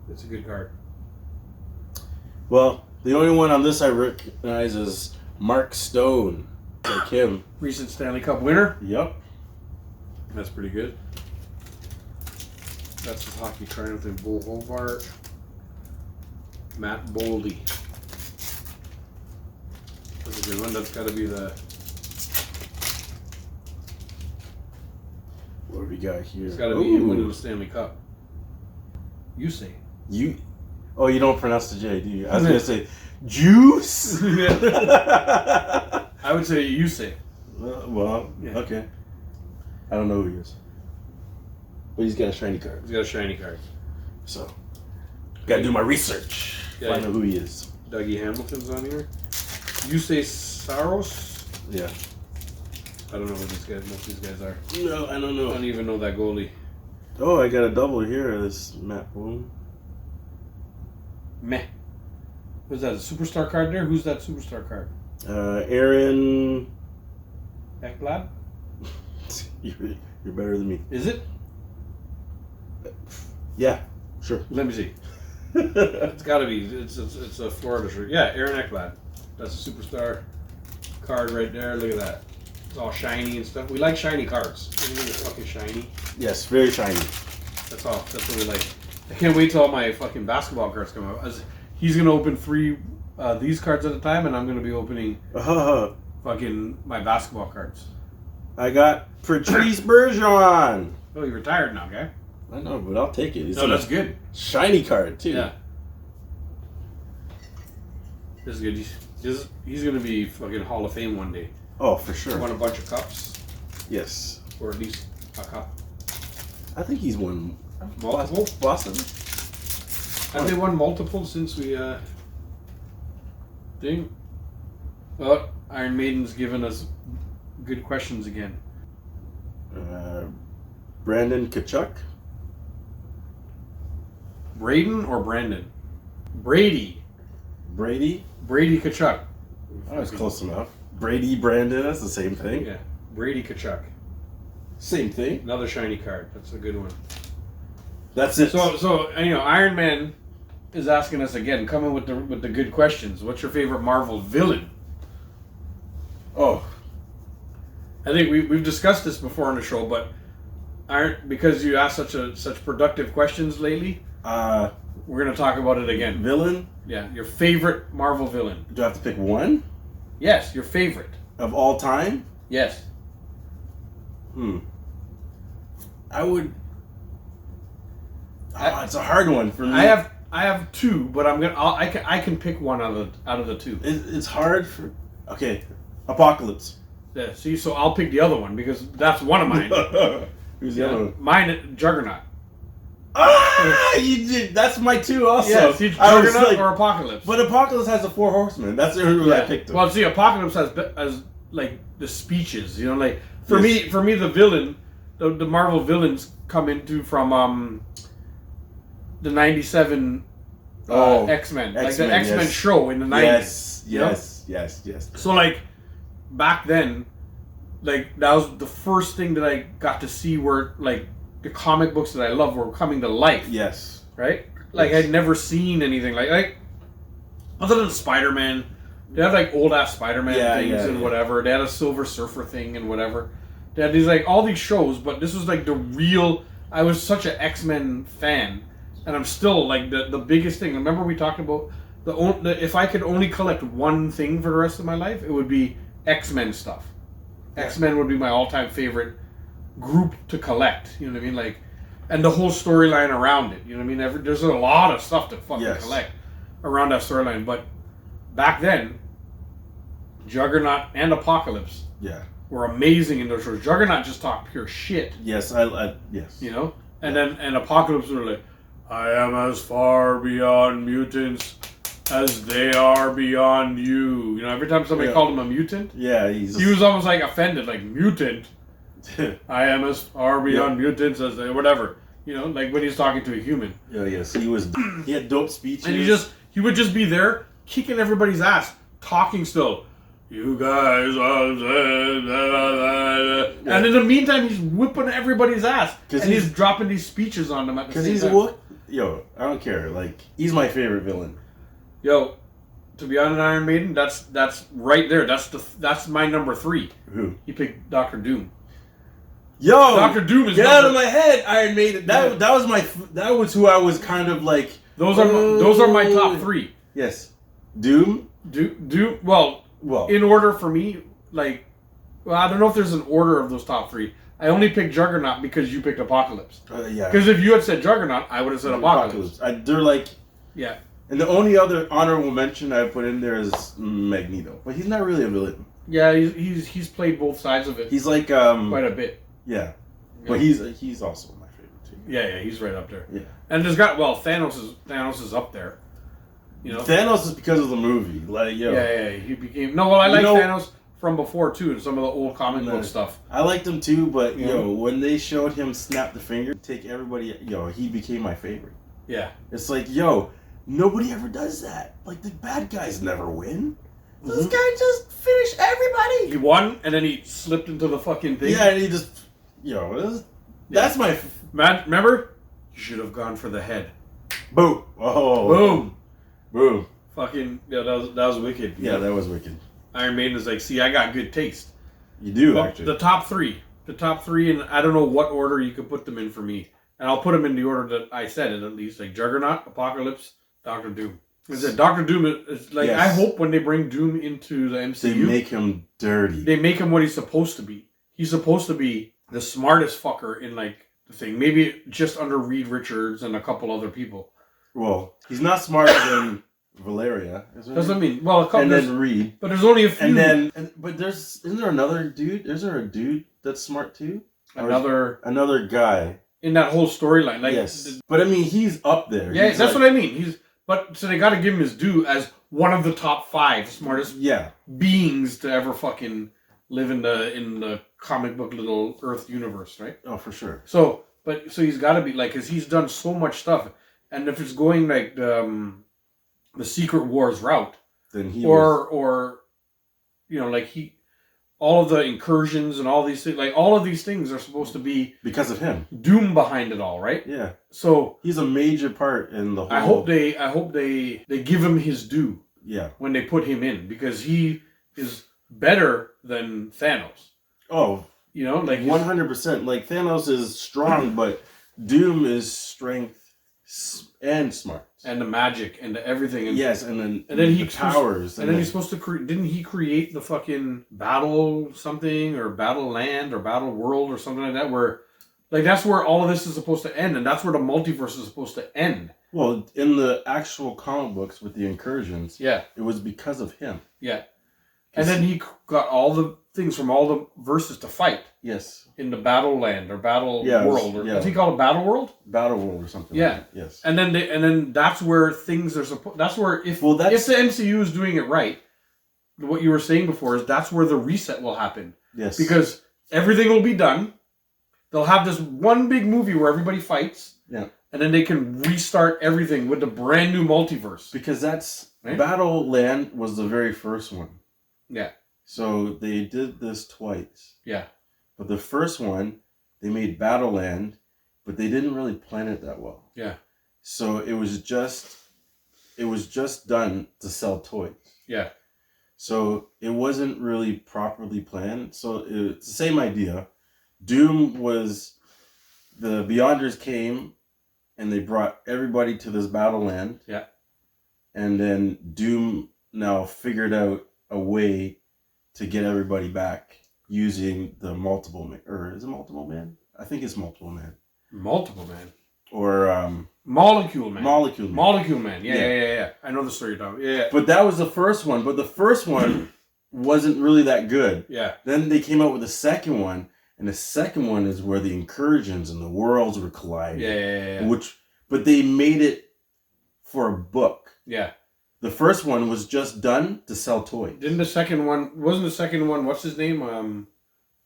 It's a good card. Well, the only one on this I recognize is Mark Stone. Like him. Recent Stanley Cup winner. Yep. That's pretty good. That's his hockey triumph in Bull Hobart. Matt Boldy. That's a good one. That's got to be the. What do we got here? It's got to be him winning the Stanley Cup. You say. You. Oh, you don't pronounce the J, do you? I was gonna say, juice. I would say you say. Well, Yeah. okay. I don't know who he is, but he's got a shiny card. He's got a shiny card. So, gotta do my research. Yeah. Find out who he is. Dougie Hamilton's on here. You say Saros? Yeah. I don't know what most of these guys are. No, I don't I know. don't even know that goalie. Oh, I got a double here. This Matt Boone. Meh. Was that a superstar card there? Who's that superstar card? Aaron. Ekblad? You're better than me. Is it? Yeah, sure. Let me see. It's got to be. It's a Florida shirt. Yeah, Aaron Ekblad. That's a superstar card right there. Look at that. It's all shiny and stuff. We like shiny cards. Everything is fucking shiny. Yes, very shiny. That's all. That's what we like. I can't wait till all my fucking basketball cards come out. He's gonna open 3 these cards at a time, and I'm gonna be opening fucking my basketball cards. I got Patrice Bergeron. Oh, he retired now, okay? I know, but I'll take it. It's No, a that's good. shiny card too. Yeah. This is good. He's gonna be fucking Hall of Fame one day. Oh, for sure. Won a bunch of cups, Yes. or at least a cup. I think he's won Multiple? Boston. Have they won multiple since we thing? Well, Iron Maiden's given us good questions again. Brandon Kachuk. Braden or Brandon? Brady. Brady. Brady Kachuk. Oh, that's close enough. Brady Brandon. That's the same thing. Yeah. Brady Kachuk. Same thing. Another shiny card. That's a good one. That's it. So Iron Man is asking us again, coming with the good questions. What's your favorite Marvel villain? Oh, I think we've discussed this before on the show, but because you asked such productive questions lately, we're gonna talk about it again. villain. Yeah, your favorite Marvel villain. Do I have to pick one Yes, your favorite. of all time? Yes. I would. It's a hard one for me. I have 2, but I can pick one out of the 2. It's hard for. Okay, Apocalypse. Yeah, see, so I'll pick the other one because that's one of mine. Who's the other one? Mine, Juggernaut. You did. That's my 2 also. Yeah, see, I was Juggernaut like, or Apocalypse. but Apocalypse has the 4 horsemen. That's the only one I picked. Well, see, Apocalypse has like the speeches. You know, like for Yes. me, the villain, the Marvel villains come into from the '97 X-Men, like the X-Men yes. show in the '90s. Yes. So like back then, like that was the first thing that I got to see where like the comic books that I love were coming to life. Yes. Right? Like Yes. I'd never seen anything like other than Spider-Man. They had like old ass Spider-Man things and whatever. They had a Silver Surfer thing and whatever. They had these like all these shows, but this was like the real. I was such an X-Men fan, and I'm still like the biggest thing. Remember we talked about if I could only collect one thing for the rest of my life, it would be X-Men stuff. Yeah. X-Men would be my all-time favorite group to collect. You know what I mean? Like, and the whole storyline around it. You know what I mean? There's a lot of stuff to fucking collect around that storyline. But back then, Juggernaut and Apocalypse were amazing in those shows. Juggernaut just talked pure shit. Yes, yes. You know? And Apocalypse were like, I am as far beyond mutants as they are beyond you. You know, every time somebody called him a mutant, he was almost like offended, like, mutant. I am as far beyond mutants as they, whatever. You know, like when he's talking to a human. Yeah, yes. He had dope speeches. And he would just be there, kicking everybody's ass, talking still. You guys are... And in the meantime, he's whipping everybody's ass. And he's dropping these speeches on them at the same time. Yo, I don't care. Like, he's my favorite villain. Yo, to be on an Iron Maiden, that's right there. That's my number 3. Who? He picked Dr. Doom. Yo, Dr. Doom is get out of my head. Iron Maiden. That was who I was kind of like. Those are my top 3. Yes, Doom. Doom. Well, in order for me, like, well, I don't know if there's an order of those top 3. I only picked Juggernaut because you picked Apocalypse. Yeah. Because if you had said Juggernaut, I would have said Apocalypse. They're like. Yeah. And the only other honorable mention I put in there is Magneto, but he's not really a villain. Yeah, he's played both sides of it. He's like quite a bit. Yeah, but he's also my favorite too. Yeah, he's right up there. Yeah, and Thanos is up there. You know, Thanos is because of the movie. Like, yo, he became I like Thanos from before too, and some of the old comic book stuff. I liked him too, but when they showed him snap the finger, take everybody, he became my favorite. Yeah, it's like, nobody ever does that. Like, the bad guys never win. This guy just finished everybody. He won, and then he slipped into the fucking thing. Yeah, and he just, that's my... Remember? You should have gone for the head. Boom. Oh. Boom. Boom. Fucking, that was wicked. Yeah, that was wicked. Iron Maiden is like, see, I got good taste. You do, actually. The top three, and I don't know what order you could put them in for me. And I'll put them in the order that I said it, at least. Like Juggernaut, Apocalypse, Doctor Doom. Dr. Doom is like, I hope when they bring Doom into the MCU, they make him dirty. They make him what he's supposed to be. He's supposed to be the smartest fucker in, like, the thing. Maybe just under Reed Richards and a couple other people. Well, he's not smarter than Valeria. Doesn't mean, well, a couple. And then Reed. But there's only a few. But isn't there another dude? Is there a dude that's smart too? Another guy. In that whole storyline. Like, yes. But I mean, he's up there. Yeah, that's what I mean. So they got to give him his due as one of the top 5 smartest beings to ever fucking live in the comic book little Earth universe, right? Oh, for sure. So he's got to be like, because he's done so much stuff, and if it's going like the Secret Wars route, then all of the incursions and all these things, like all of these things are supposed to be because of him. Doom behind it all, right? Yeah. So he's a major part in the whole. I hope they give him his due. Yeah. When they put him in, because he is better than Thanos. Oh, like 100%. Like, Thanos is strong, but Doom is strength and smart. And the magic and the everything. And, yes, and then he powers. And then he's supposed to didn't he create the fucking battle something or battle land or battle world or something like that, where like that's where all of this is supposed to end, and that's where the multiverse is supposed to end. Well, in the actual comic books with the incursions, it was because of him. Yeah. And then he got all the things from all the verses to fight. Yes. In the battle land or battle world. What's he called? Battle world? Battle world or something. Yeah. Like that. Yes. And then that's where things are supposed... That's where... If the MCU is doing it right, what you were saying before is that's where the reset will happen. Yes. Because everything will be done. They'll have this one big movie where everybody fights. Yeah. And then they can restart everything with the brand new multiverse. Because that's... Right? Battle Land was the very first one. Yeah. So they did this twice. Yeah. But the first one, they made Battle Land, but they didn't really plan it that well. Yeah. So it was just done to sell toys. Yeah. So it wasn't really properly planned. So it's the same idea. Doom was, the Beyonders came and they brought everybody to this Battle Land. Yeah. and then Doom now figured out a way to get everybody back using the multiple man, or is it multiple man? I think it's multiple man. Multiple man. Or Molecule Man. Molecule Man. Molecule Man. Yeah. I know the story you're talking about. Yeah. But that was the first one. But the first one wasn't really that good. Yeah. Then they came out with the second one, and the second one is where the incursions and the worlds were colliding. Yeah. But they made it for a book. Yeah. The first one was just done to sell toys. Wasn't the second one, what's his name?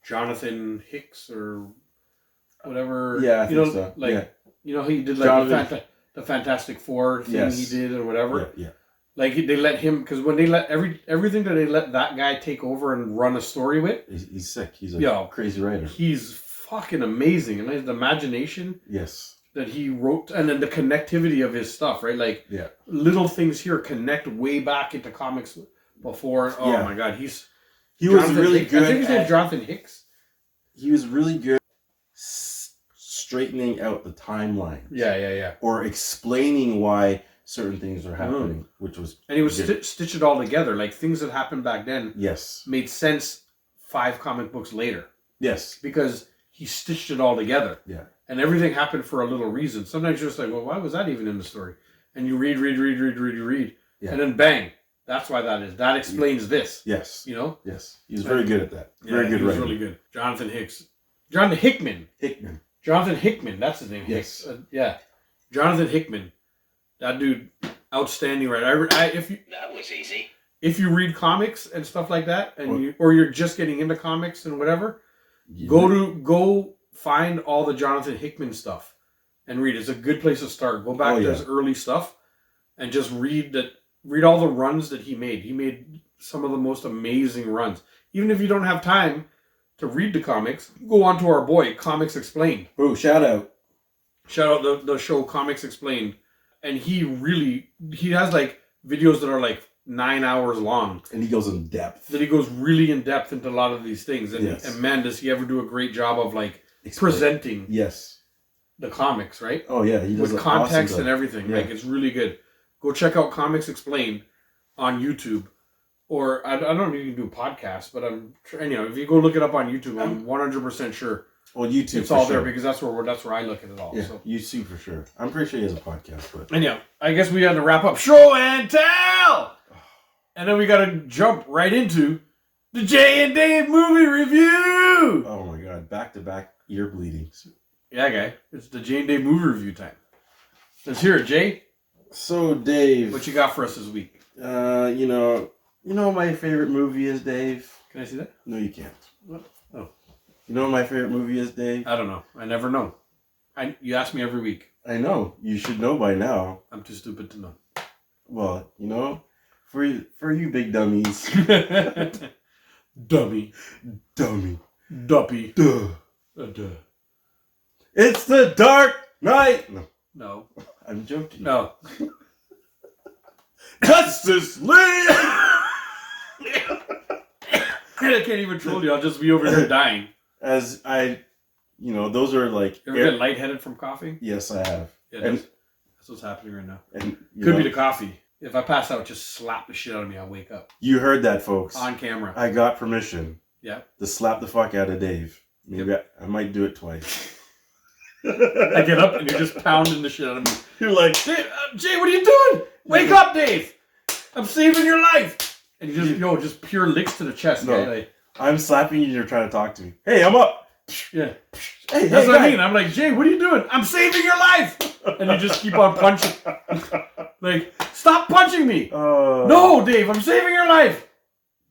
Jonathan Hicks or whatever. Yeah, I think so. You know, he did like the Fantastic Four thing Yes. he did or whatever. Yeah. Like they let him, because when they let everything that they let that guy take over and run a story with, He's sick. He's a crazy writer. he's fucking amazing, and his imagination Yes. that he wrote, and then the connectivity of his stuff, right? Like little things here connect way back into comics before. Oh my god, he was Jonathan really Hicks. good. I think his name's Jonathan Hicks. He was really good straightening out the timeline. Yeah. Or explaining why certain things are happening, which was... And he would stitch it all together. Like, things that happened back then made sense 5 comic books later. Yes. Because he stitched it all together. Yeah. And everything happened for a little reason. Sometimes you're just like, well, why was that even in the story? And you read. Yeah. And then bang, that's why that is. That explains this. Yes. You know? Yes. He's very good at that. Very good writer. Really good. Jonathan Hicks. Jonathan Hickman. Jonathan Hickman, that's his name. Yes. Yeah. Jonathan Hickman. That dude, outstanding writer. That was easy. If you read comics and stuff like that, and you're just getting into comics and whatever, go find all the Jonathan Hickman stuff and read. It's a good place to start. Go back to his early stuff and just read all the runs that he made. He made some of the most amazing runs. Even if you don't have time to read the comics, go on to our boy, Comics Explained. Oh, shout out the show Comics Explained. And he has like videos that are like 9 hours long. And he goes in depth. That he goes really in depth into a lot of these things. And man, does he ever do a great job of like presenting the comics, right? Oh yeah, he does with context awesome and everything. Yeah. Like, it's really good. Go check out Comics Explained on YouTube. Or I don't know if you can do a podcast, but if you go look it up on YouTube, I'm 100% sure. Well, YouTube, it's all there because that's where I look at it all. Yeah, so. YouTube for sure. I'm pretty sure he has a podcast, but I guess we had to wrap up show and tell, and then we got to jump right into the Jay and Dave movie review. Oh my god, back-to-back ear bleedings. Yeah, guy, it's the Jay and Dave movie review time. Let's hear it, Jay. So, Dave, what you got for us this week? You know what my favorite movie is, Dave? Can I see that? No, you can't. What? Oh. You know what my favorite movie is, Dave? I don't know. I never know. You ask me every week. I know. You should know by now. I'm too stupid to know. Well, for you big dummies. Dummy. Duppy. Duh. Duh. It's the Dark Knight. No. I'm joking. No. Justice League. I can't even troll you. I'll just be over here dying. As those are like... You ever get lightheaded from coffee? Yes, I have. Yeah, that's what's happening right now. And Could be the coffee. If I pass out, just slap the shit out of me. I'll wake up. You heard that, folks. On camera. I got permission. Yeah. To slap the fuck out of Dave. Maybe I might do it twice. I get up and you're just pounding the shit out of me. You're like, Jay, what are you doing? Wake up, Dave. I'm saving your life. And you just pure licks to the chest. No, guy. I'm slapping you and you're trying to talk to me. Hey, I'm up. Yeah. Hey, that's what I mean. I'm like, Jay, what are you doing? I'm saving your life. And you just keep on punching. Like, stop punching me. No, Dave, I'm saving your life.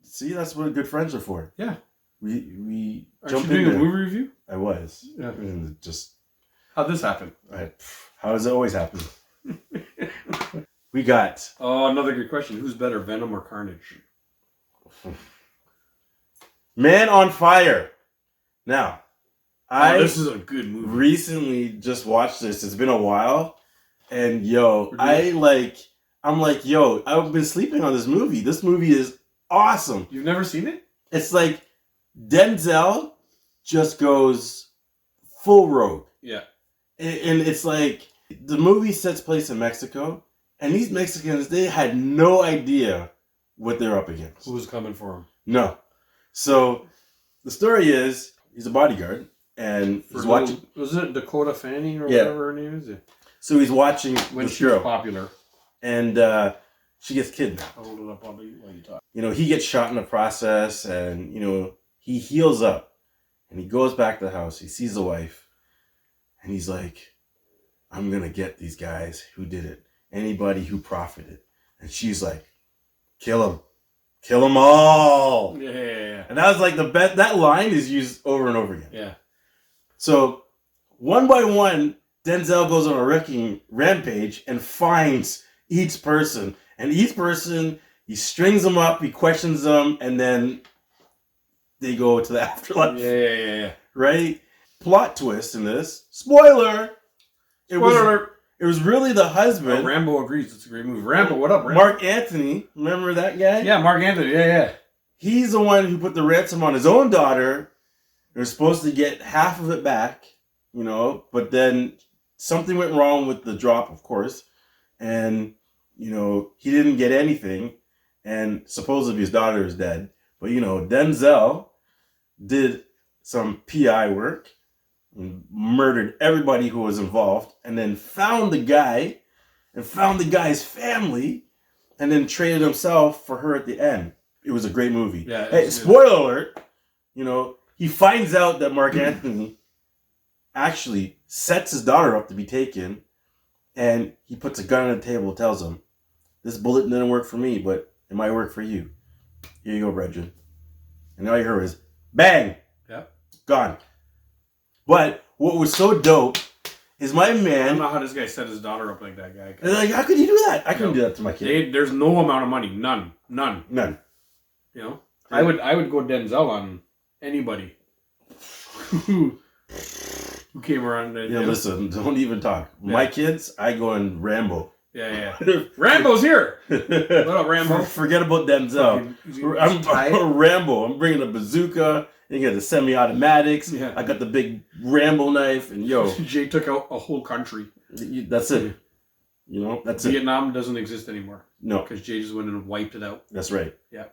See, that's what good friends are for. Yeah. We jump into a movie review? I was. Yeah. And just... How'd this happen? How does it always happen? We got... Oh, another good question. Who's better, Venom or Carnage? Man on Fire. Now, this is a good movie. Recently just watched this. It's been a while. And I've been sleeping on this movie. This movie is awesome. You've never seen it? It's like Denzel just goes full rogue. Yeah. And it's like the movie sets place in Mexico. And these Mexicans, they had no idea what they're up against. Who was coming for him? No. So the story is he's a bodyguard and he's watching. Was it Dakota Fanning or Yeah. whatever her name is? So he's watching When this she was girl, popular. and she gets kidnapped. I'll hold it up while you talk. You know, he gets shot in the process, and you know he heals up, and he goes back to the house. He sees the wife, and he's like, "I'm gonna get these guys who did it. Anybody who profited." And she's like, "Kill them all." Yeah. And that was like the best. That line is used over and over again. Yeah. So, one by one, Denzel goes on a wrecking rampage and finds each person. And each person, he strings them up, he questions them, and then they go to the afterlife. Yeah. Right? Plot twist in this. Spoiler! Spoiler alert. It was really the husband. Rambo agrees. It's a great movie. Rambo, what up, Rambo? Mark Anthony. Remember that guy? Yeah, Mark Anthony. Yeah. He's the one who put the ransom on his own daughter. They were supposed to get half of it back, you know, but then something went wrong with the drop, of course, and, you know, he didn't get anything, and supposedly his daughter is dead. But, you know, Denzel did some PI work, and murdered everybody who was involved, and then found the guy, and found the guy's family, and then traded himself for her at the end. It was a great movie. Yeah. Hey, spoiler alert, you know, he finds out that Mark Anthony actually sets his daughter up to be taken, and he puts a gun on the table and tells him, "This bullet didn't work for me, but it might work for you. Here you go, brethren." And all you heard was, bang! Yeah. Gone. But what was so dope is my I don't man... know how this guy set his daughter up like that guy. Like, how could you do that? I couldn't do that to my kid. There's no amount of money. None. None. You know? I would go Denzel on anybody who came around. Yeah, listen, don't even talk. My kids, I go in Rambo. Yeah. Rambo's here. What up, Rambo? Forget about Denzel. I'm Rambo. I'm bringing a bazooka. You got the semi-automatics. Yeah. I got the big Rambo knife, and yo, Jay took out a whole country. that's it. You know, that's Vietnam doesn't exist anymore. No, Because Jay just went and wiped it out. that's right. Yeah.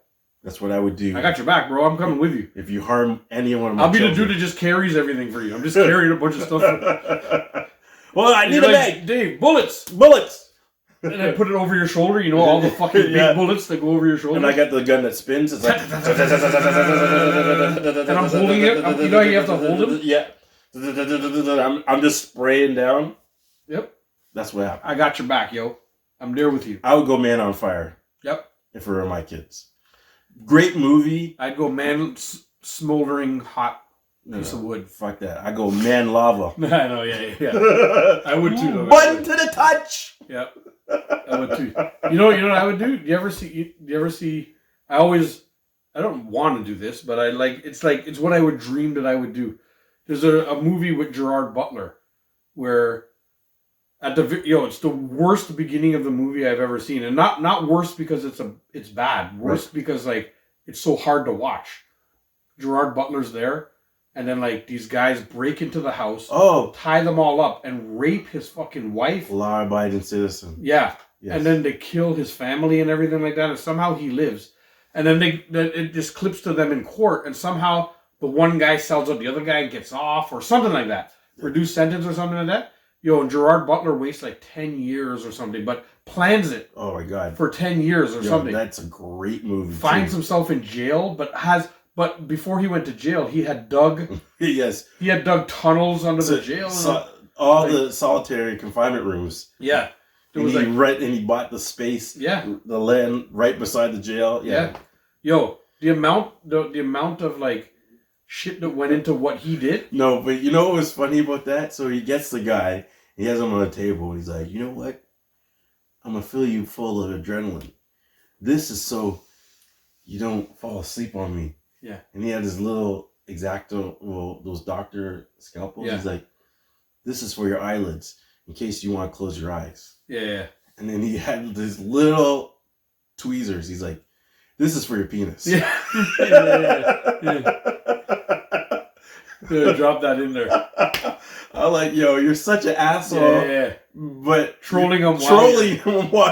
That's what I would do. I got your back, bro. I'm coming with you. If you harm any one of my I'll be the children. dude that just carries everything for you. I'm just carrying a bunch of stuff. Well, I need a bag. Dave, bullets. And I put it over your shoulder. You know, all the fucking big bullets that go over your shoulder. And I got the gun that spins. It's like... And I'm holding it. You know how you have to hold it? Yeah. I'm just spraying down. Yep. That's what happened. I got your back, yo. I'm there with you. I would go man on fire. Yep. If it were my kids. Great movie. I'd go man smoldering hot piece of wood. Fuck that. I go man lava. I know, yeah. I would too, though. Button to the touch. Yep. I would too. You know what I would do? Do you ever see I don't want to do this, but it's what I would dream that I would do. There's a movie with Gerard Butler where it's the worst beginning of the movie I've ever seen, and not worst because it's bad. Worst because it's so hard to watch. Gerard Butler's there, and then these guys break into the house, tie them all up, and rape his fucking wife. Law-abiding citizen. Yeah, yes. And then they kill his family and everything like that, and somehow he lives. And then it just clips to them in court, and somehow the one guy sells out the other guy and gets off, or something like that. Reduced sentence or something like that. And Gerard Butler wastes 10 years or something, but plans it. Oh my God. For 10 years or something. That's a great movie. Finds himself in jail, but before he went to jail, he had dug. Yes. He had dug tunnels under the jail. The solitary confinement rooms. Yeah. And he bought the space. Yeah. The land right beside the jail. Yeah. Yo, the amount of shit that went into what he did. No, but you know what was funny about that? So he gets the guy, he has him on a table, and he's like, "You know what? I'm gonna fill you full of adrenaline. This is so you don't fall asleep on me." Yeah. And he had his little X-Acto, those doctor scalpels. Yeah. He's like, "This is for your eyelids, in case you want to close your eyes." Yeah. And then he had these little tweezers. He's like, "This is for your penis." Yeah. Yeah, drop that in there. I'm like, yo, you're such an asshole. Yeah. But Trolling him while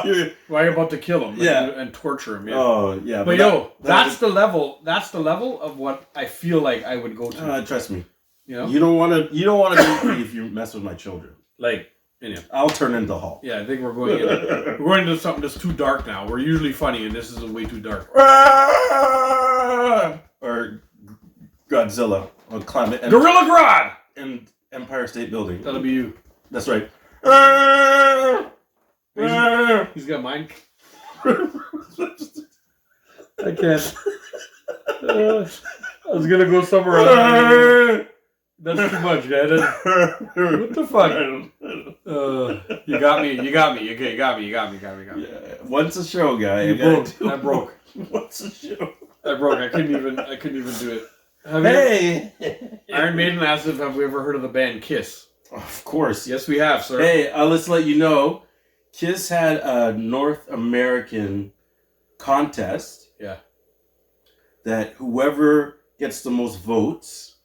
you're while you're about to kill him. Yeah. And torture him. Yeah. Oh yeah. But that's the level. That's the level of what I feel like I would go to. Trust me. You know. You don't want to be free if you mess with my children. Like. Anyway. I'll turn into Hulk. Yeah, I think we're going into something that's too dark now. We're usually funny, and this is way too dark. Or Godzilla on Climate and Gorilla Grodd in Empire State Building. That'll be you. That's right. He's got mine. I can't. I was gonna go somewhere else. That's too much, guy. What the fuck? You got me. You got me. Okay, you got me. Yeah. Once a show, guy. I broke. Once a show. I broke. I couldn't even do it. Hey! Iron Maiden asked if have we ever heard of the band Kiss? Of course. Yes, we have, sir. Hey, let's let you know, Kiss had a North American contest. Yeah. That whoever gets the most votes,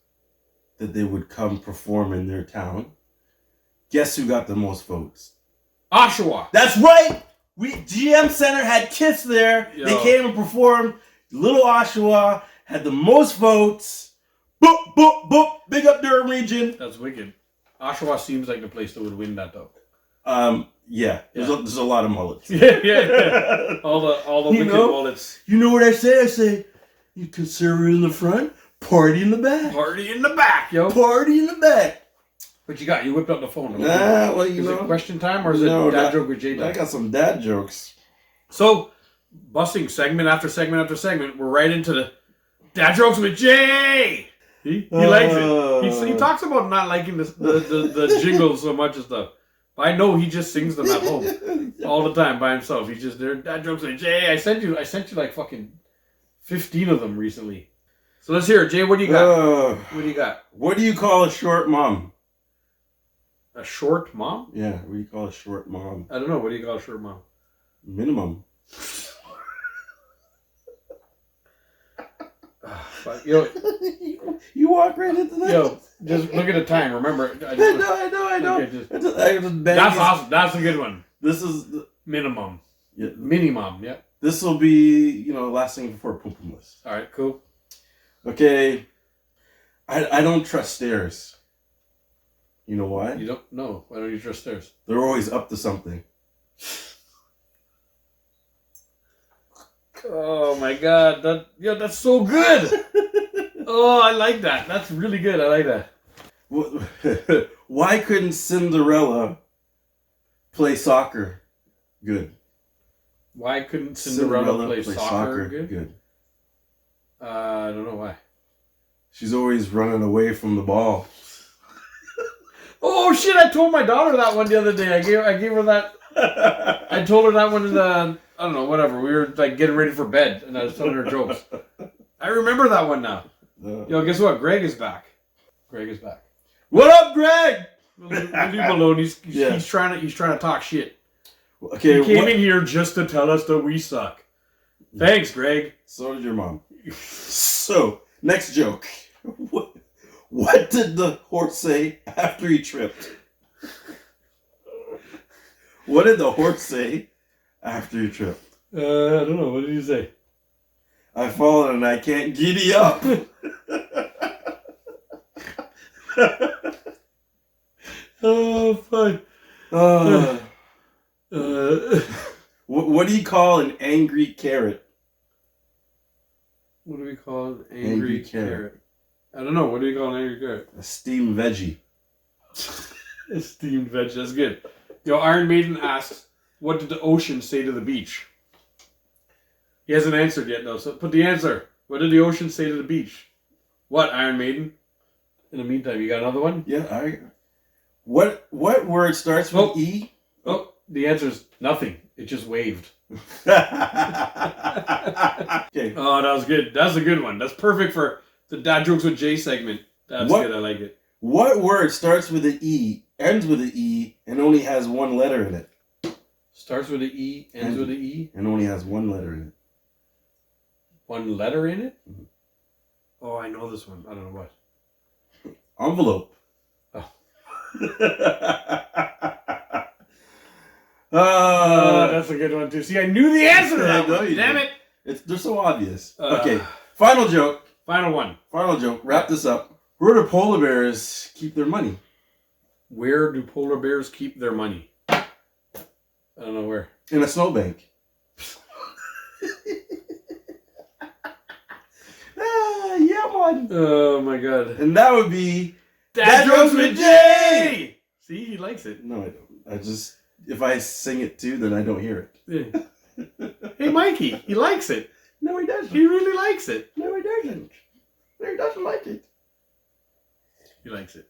that they would come perform in their town. Guess who got the most votes? Oshawa. That's right! GM Center had Kiss there. Yo. They came and performed. Little Oshawa had the most votes. Boop, boop, boop. Big up Durham region. That's wicked. Oshawa seems like the place that would win that, though. Yeah. There's a lot of mullets. Yeah. All the wicked mullets. You know what I say? I say, you conservative in the front, party in the back. Party in the back, yo. Party in the back. What you got? You whipped up the phone. Well, is it question time or is it dad joke with J-Dog? I got some dad jokes. So, busting segment after segment after segment, we're right into the dad jokes with Jay. He likes it. He talks about not liking the jingles so much and stuff. But I know he just sings them at home all the time by himself. He's just there. Dad jokes with Jay. I sent you like fucking 15 of them recently. So let's hear it, Jay. What do you got? What do you got? What do you call a short mom? A short mom? Yeah, what do you call a short mom? I don't know. What do you call a short mom? Minimum. Yo, you walk right into that. Yo, just look at the time. Remember, I know. Okay, That's awesome. That's a good one. This is minimum. Yeah. Minimum. Yeah. This will be last thing before pooping list. All right. Cool. Okay. I don't trust stairs. You know why? You don't know. Why don't you trust stairs? They're always up to something. Oh my god, that's so good. Oh, I like that. That's really good. I like that. Why couldn't Cinderella play soccer good? Why couldn't Cinderella play soccer good? I don't know why. She's always running away from the ball. Oh shit! I told my daughter that one the other day. I gave her that. I told her that one in the, I don't know, whatever. We were like getting ready for bed, and I was telling her jokes. I remember that one now. Yo, guess what? Greg is back. What up, Greg? We'll leave him alone. He's trying to talk shit. Okay, he came in here just to tell us that we suck. Thanks, Greg. So did your mom. So next joke. What did the horse say after he tripped? What did the horse say after he tripped? I don't know. What did he say? I've fallen and I can't giddy up. Oh, fuck. What do you call an angry carrot? What do we call an angry carrot? I don't know. What do you call an angry carrot? A steamed veggie. A steamed veggie. That's good. Yo, Iron Maiden asks, what did the ocean say to the beach? He hasn't answered yet, though. So put the answer. What did the ocean say to the beach? What, Iron Maiden? In the meantime, you got another one? Yeah, What word starts with E? Oh, the answer's nothing. It just waved. Okay. Oh, that was good. That's a good one. That's perfect for the Dad Jokes with Jay segment. That's good. I like it. What word starts with an E, ends with an E, and only has one letter in it? Starts with an E, ends with an E? And only has one letter in it. One letter in it? Mm-hmm. Oh, I know this one. I don't know what. Envelope. Oh. That's That's a good one too. See, I knew the answer to that I know one. you Damn did. it. They're so obvious. Okay, final joke. Final one. Final joke. Wrap this up. Where do polar bears keep their money? Where do polar bears keep their money? I don't know where. In a snowbank. Yeah, man. Oh my god. And that would be Dad Jokes with Jay! See, he likes it. No, I don't. I just, if I sing it too, then I don't hear it. Yeah. Hey, Mikey, he likes it. No, he doesn't. He really likes it. No, he doesn't. No, he doesn't like it. He likes it.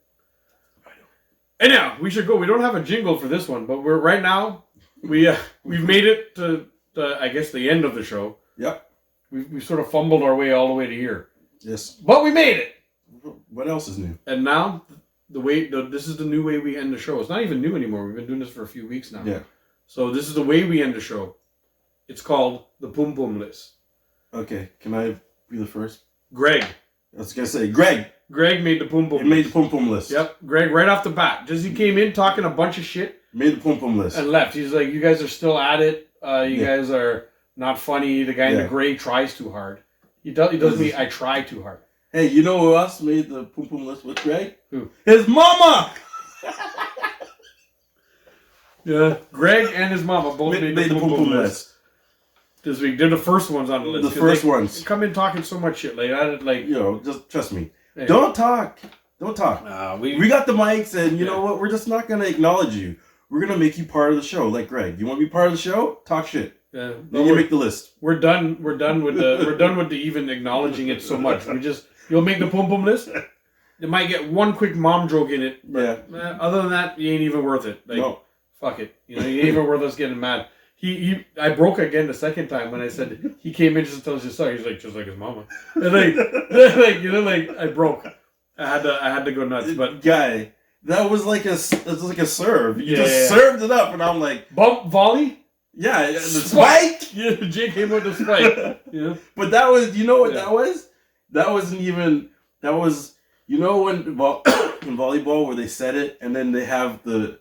Anyhow, we should go. We don't have a jingle for this one, but we're right now. We've made it to I guess the end of the show. Yep. We sort of fumbled our way all the way to here, Yes. but we made it. What else is new? And now this is the new way we end the show. It's not even new anymore. We've been doing this for a few weeks now. Yeah. So this is the way we end the show. It's called the Pum Pum List. Okay. Can I be the first? Greg. I was gonna say, Greg. Greg made the Pum Pum. You made the pum pum list. Yep. Greg, right off the bat, just he came in talking a bunch of shit Made the pum pum list. and left. He's like, "You guys are still at it. You Yeah. guys are not funny. The guy in the Yeah. gray tries too hard. He does me. I try too hard." Hey, you know who else made the pum pum list with Greg? Who? His mama. Yeah. Greg and his mama both Made the pum pum list. this week. They're the first ones on the list. The 'cause first they ones. come in talking so much shit. Like, You know, just trust me. hey. Don't talk. Don't talk. We We got the mics, and you Yeah. know what? We're just not gonna acknowledge you. We're gonna make you part of the show, like Greg. You want to be part of the show? Talk shit. yeah, Then you make the list. we're done. We're done with the even acknowledging it so much. You'll make the Pum Pum list. You might get one quick mom joke in it. Yeah. Other than that, you ain't even worth it. Like, No. fuck it. You know, you ain't even worth us getting mad. I broke again the second time when I said he came in just to tell us his story. He's like, just like his mama. And like I broke. I had to go nuts. But Guy, that was like a serve. You Yeah, just yeah. served it up, and I'm like, bump volley. yeah, the spike. Yeah, Jake came with the spike. Yeah. But that was, you know what Yeah. that was? That wasn't even. That was, you know, when in volleyball where they set it and then they have the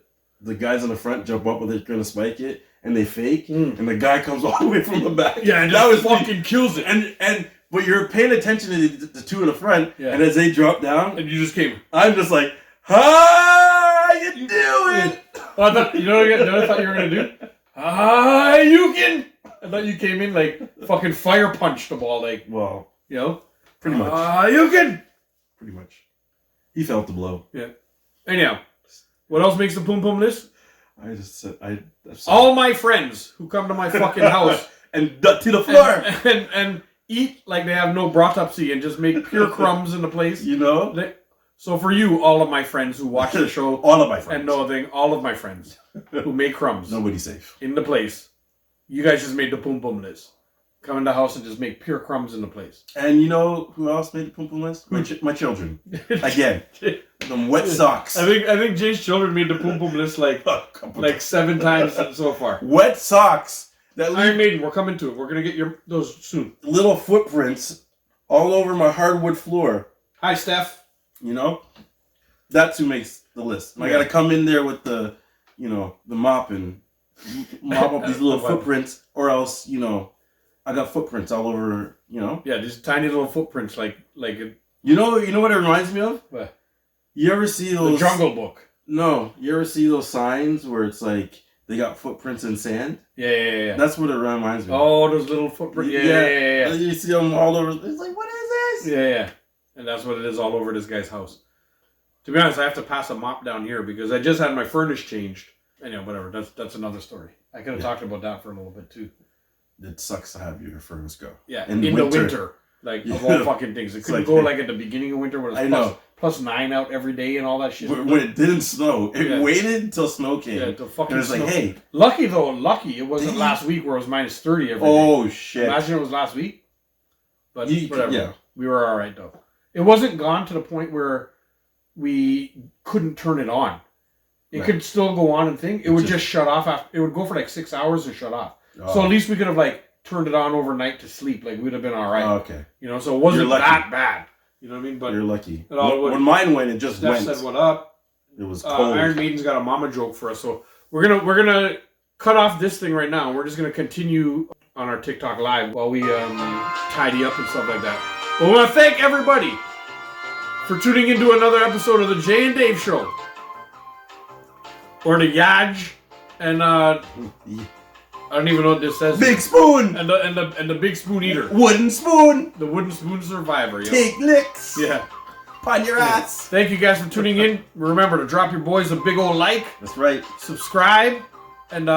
guys on the front jump up when they're gonna spike it and they fake and the guy comes all the way from the back. Yeah, and that was fucking kills it. and but you're paying attention to the two in the front, Yeah. and as they drop down, And you just came. I'm just like, how you doing? Oh, you know what I thought you were gonna do? Ah, you can. I thought you came in like fucking fire punched the ball, like, Well, you know. pretty much. Ah, you can. Pretty much. He felt the blow. Yeah. Anyhow, what else makes the Pum Pum list? I just said that's All my friends who come to my fucking house and to the floor. and eat like they have no bratapsi and just make pure crumbs in the place. You know? So for you, all of my friends who watch the show All of my friends. and know a thing, all of my friends who make crumbs Nobody's safe. in the place, you guys just made the Pum Pum list. Come in the house and just make pure crumbs in the place. And you know who else made the pum pum list? My children. Again. Them wet socks. I think Jay's children made the Pum Pum list like 7 times so far. Wet socks that Iron leave Maiden, we're coming to it. We're gonna get those soon. little footprints all over my hardwood floor. Hi, Steph. You know? That's who makes the list. And I Yeah. gotta come in there with the mop and mop up these little footprints, or else, I got footprints all over, Yeah, these tiny little footprints, like You know what it reminds me of? What? You ever see the those Jungle Book. No, you ever see those signs where it's like they got footprints in sand? Yeah. That's what it reminds me of. Oh, those little footprints. Yeah. You see them all over. It's like, what is this? Yeah. And that's what it is all over this guy's house. To be honest, I have to pass a mop down here because I just had my furnace changed. Anyway, whatever. That's another story. I could have talked about that for a little bit too. It sucks to have your furnace go. Yeah, in the winter. winter. Like, of all fucking things. It couldn't like- go like at the beginning of winter when I it's know. plus 9 out every day and all that shit. When it didn't snow, it Yeah. waited until snow came. Yeah, to fucking and it's like, snow. hey. Lucky it wasn't Did last week where it was minus 30 every day. Oh, shit. Imagine it was last week. But whatever. Yeah. We were all right, though. It wasn't gone to the point where we couldn't turn it on. It Right. could still go on and thing. It would just- just shut off after. It would go for like 6 hours and shut off. Oh. So at least we could have like turned it on overnight to sleep. Like we'd have been all right. Oh, okay. So it wasn't You're lucky. that bad. You know what I mean? But You're lucky. it all When mine went, it just Steph went. said, "What up?" It was cold. Iron Maiden's got a mama joke for us, so we're gonna cut off this thing right now. We're just gonna continue on our TikTok live while we tidy up and stuff like that. But we want to thank everybody for tuning into another episode of the Jay and Dave Show, or the Yaj, and I don't even know what this says. Big spoon and the big spoon eater, wooden spoon, the wooden spoon survivor. Yo. take licks. Yeah. On your ass. Thank you guys for tuning in. Remember to drop your boys a big old like, That's right. subscribe, and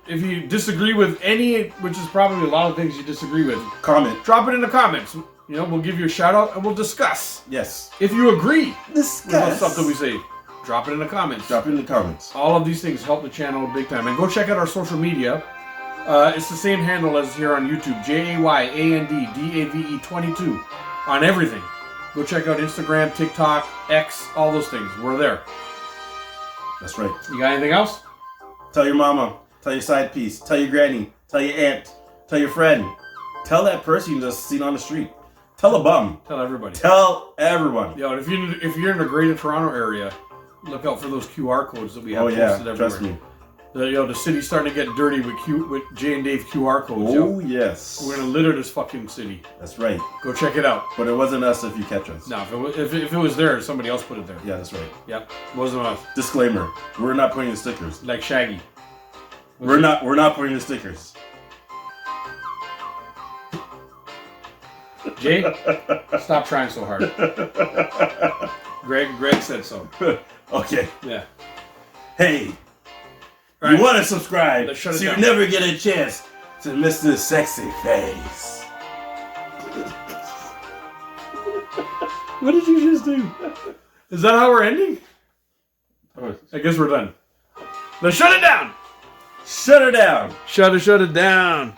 if you disagree with any, which is probably a lot of things you disagree with, Comment. drop it in the comments. We'll give you a shout out and we'll discuss. Yes. If you agree Discuss. with something we say, drop it in the comments. Drop it in the comments. All of these things help the channel big time. And go check out our social media. It's the same handle as here on YouTube, JAYANDDAVE22 on everything. Go check out Instagram, TikTok, X, all those things. We're there. That's right. You got anything else? Tell your mama. Tell your side piece. Tell your granny. Tell your aunt. Tell your friend. Tell that person you just seen on the street. Tell a bum. Tell everybody. Tell everyone. Yo, and if you're in the Greater Toronto area, look out for those QR codes that we have posted everywhere. Trust me. The city's starting to get dirty with Jay and Dave QR codes. Oh, yo. yes. We're gonna litter this fucking city. That's right. Go check it out. But it wasn't us if you catch us. No, if it was there, somebody else put it there. Yeah, that's right. Yep, wasn't us. Disclaimer: we're not putting the stickers. Like Shaggy. We're not putting the stickers. Jay, stop trying so hard. Greg said so. Okay. Yeah. Hey, Right. you want to subscribe Let's shut it so you down. never get a chance to miss this sexy face. What did you just do? Is that how we're ending? I guess we're done. Let's shut it down. Shut her down. Shut it down.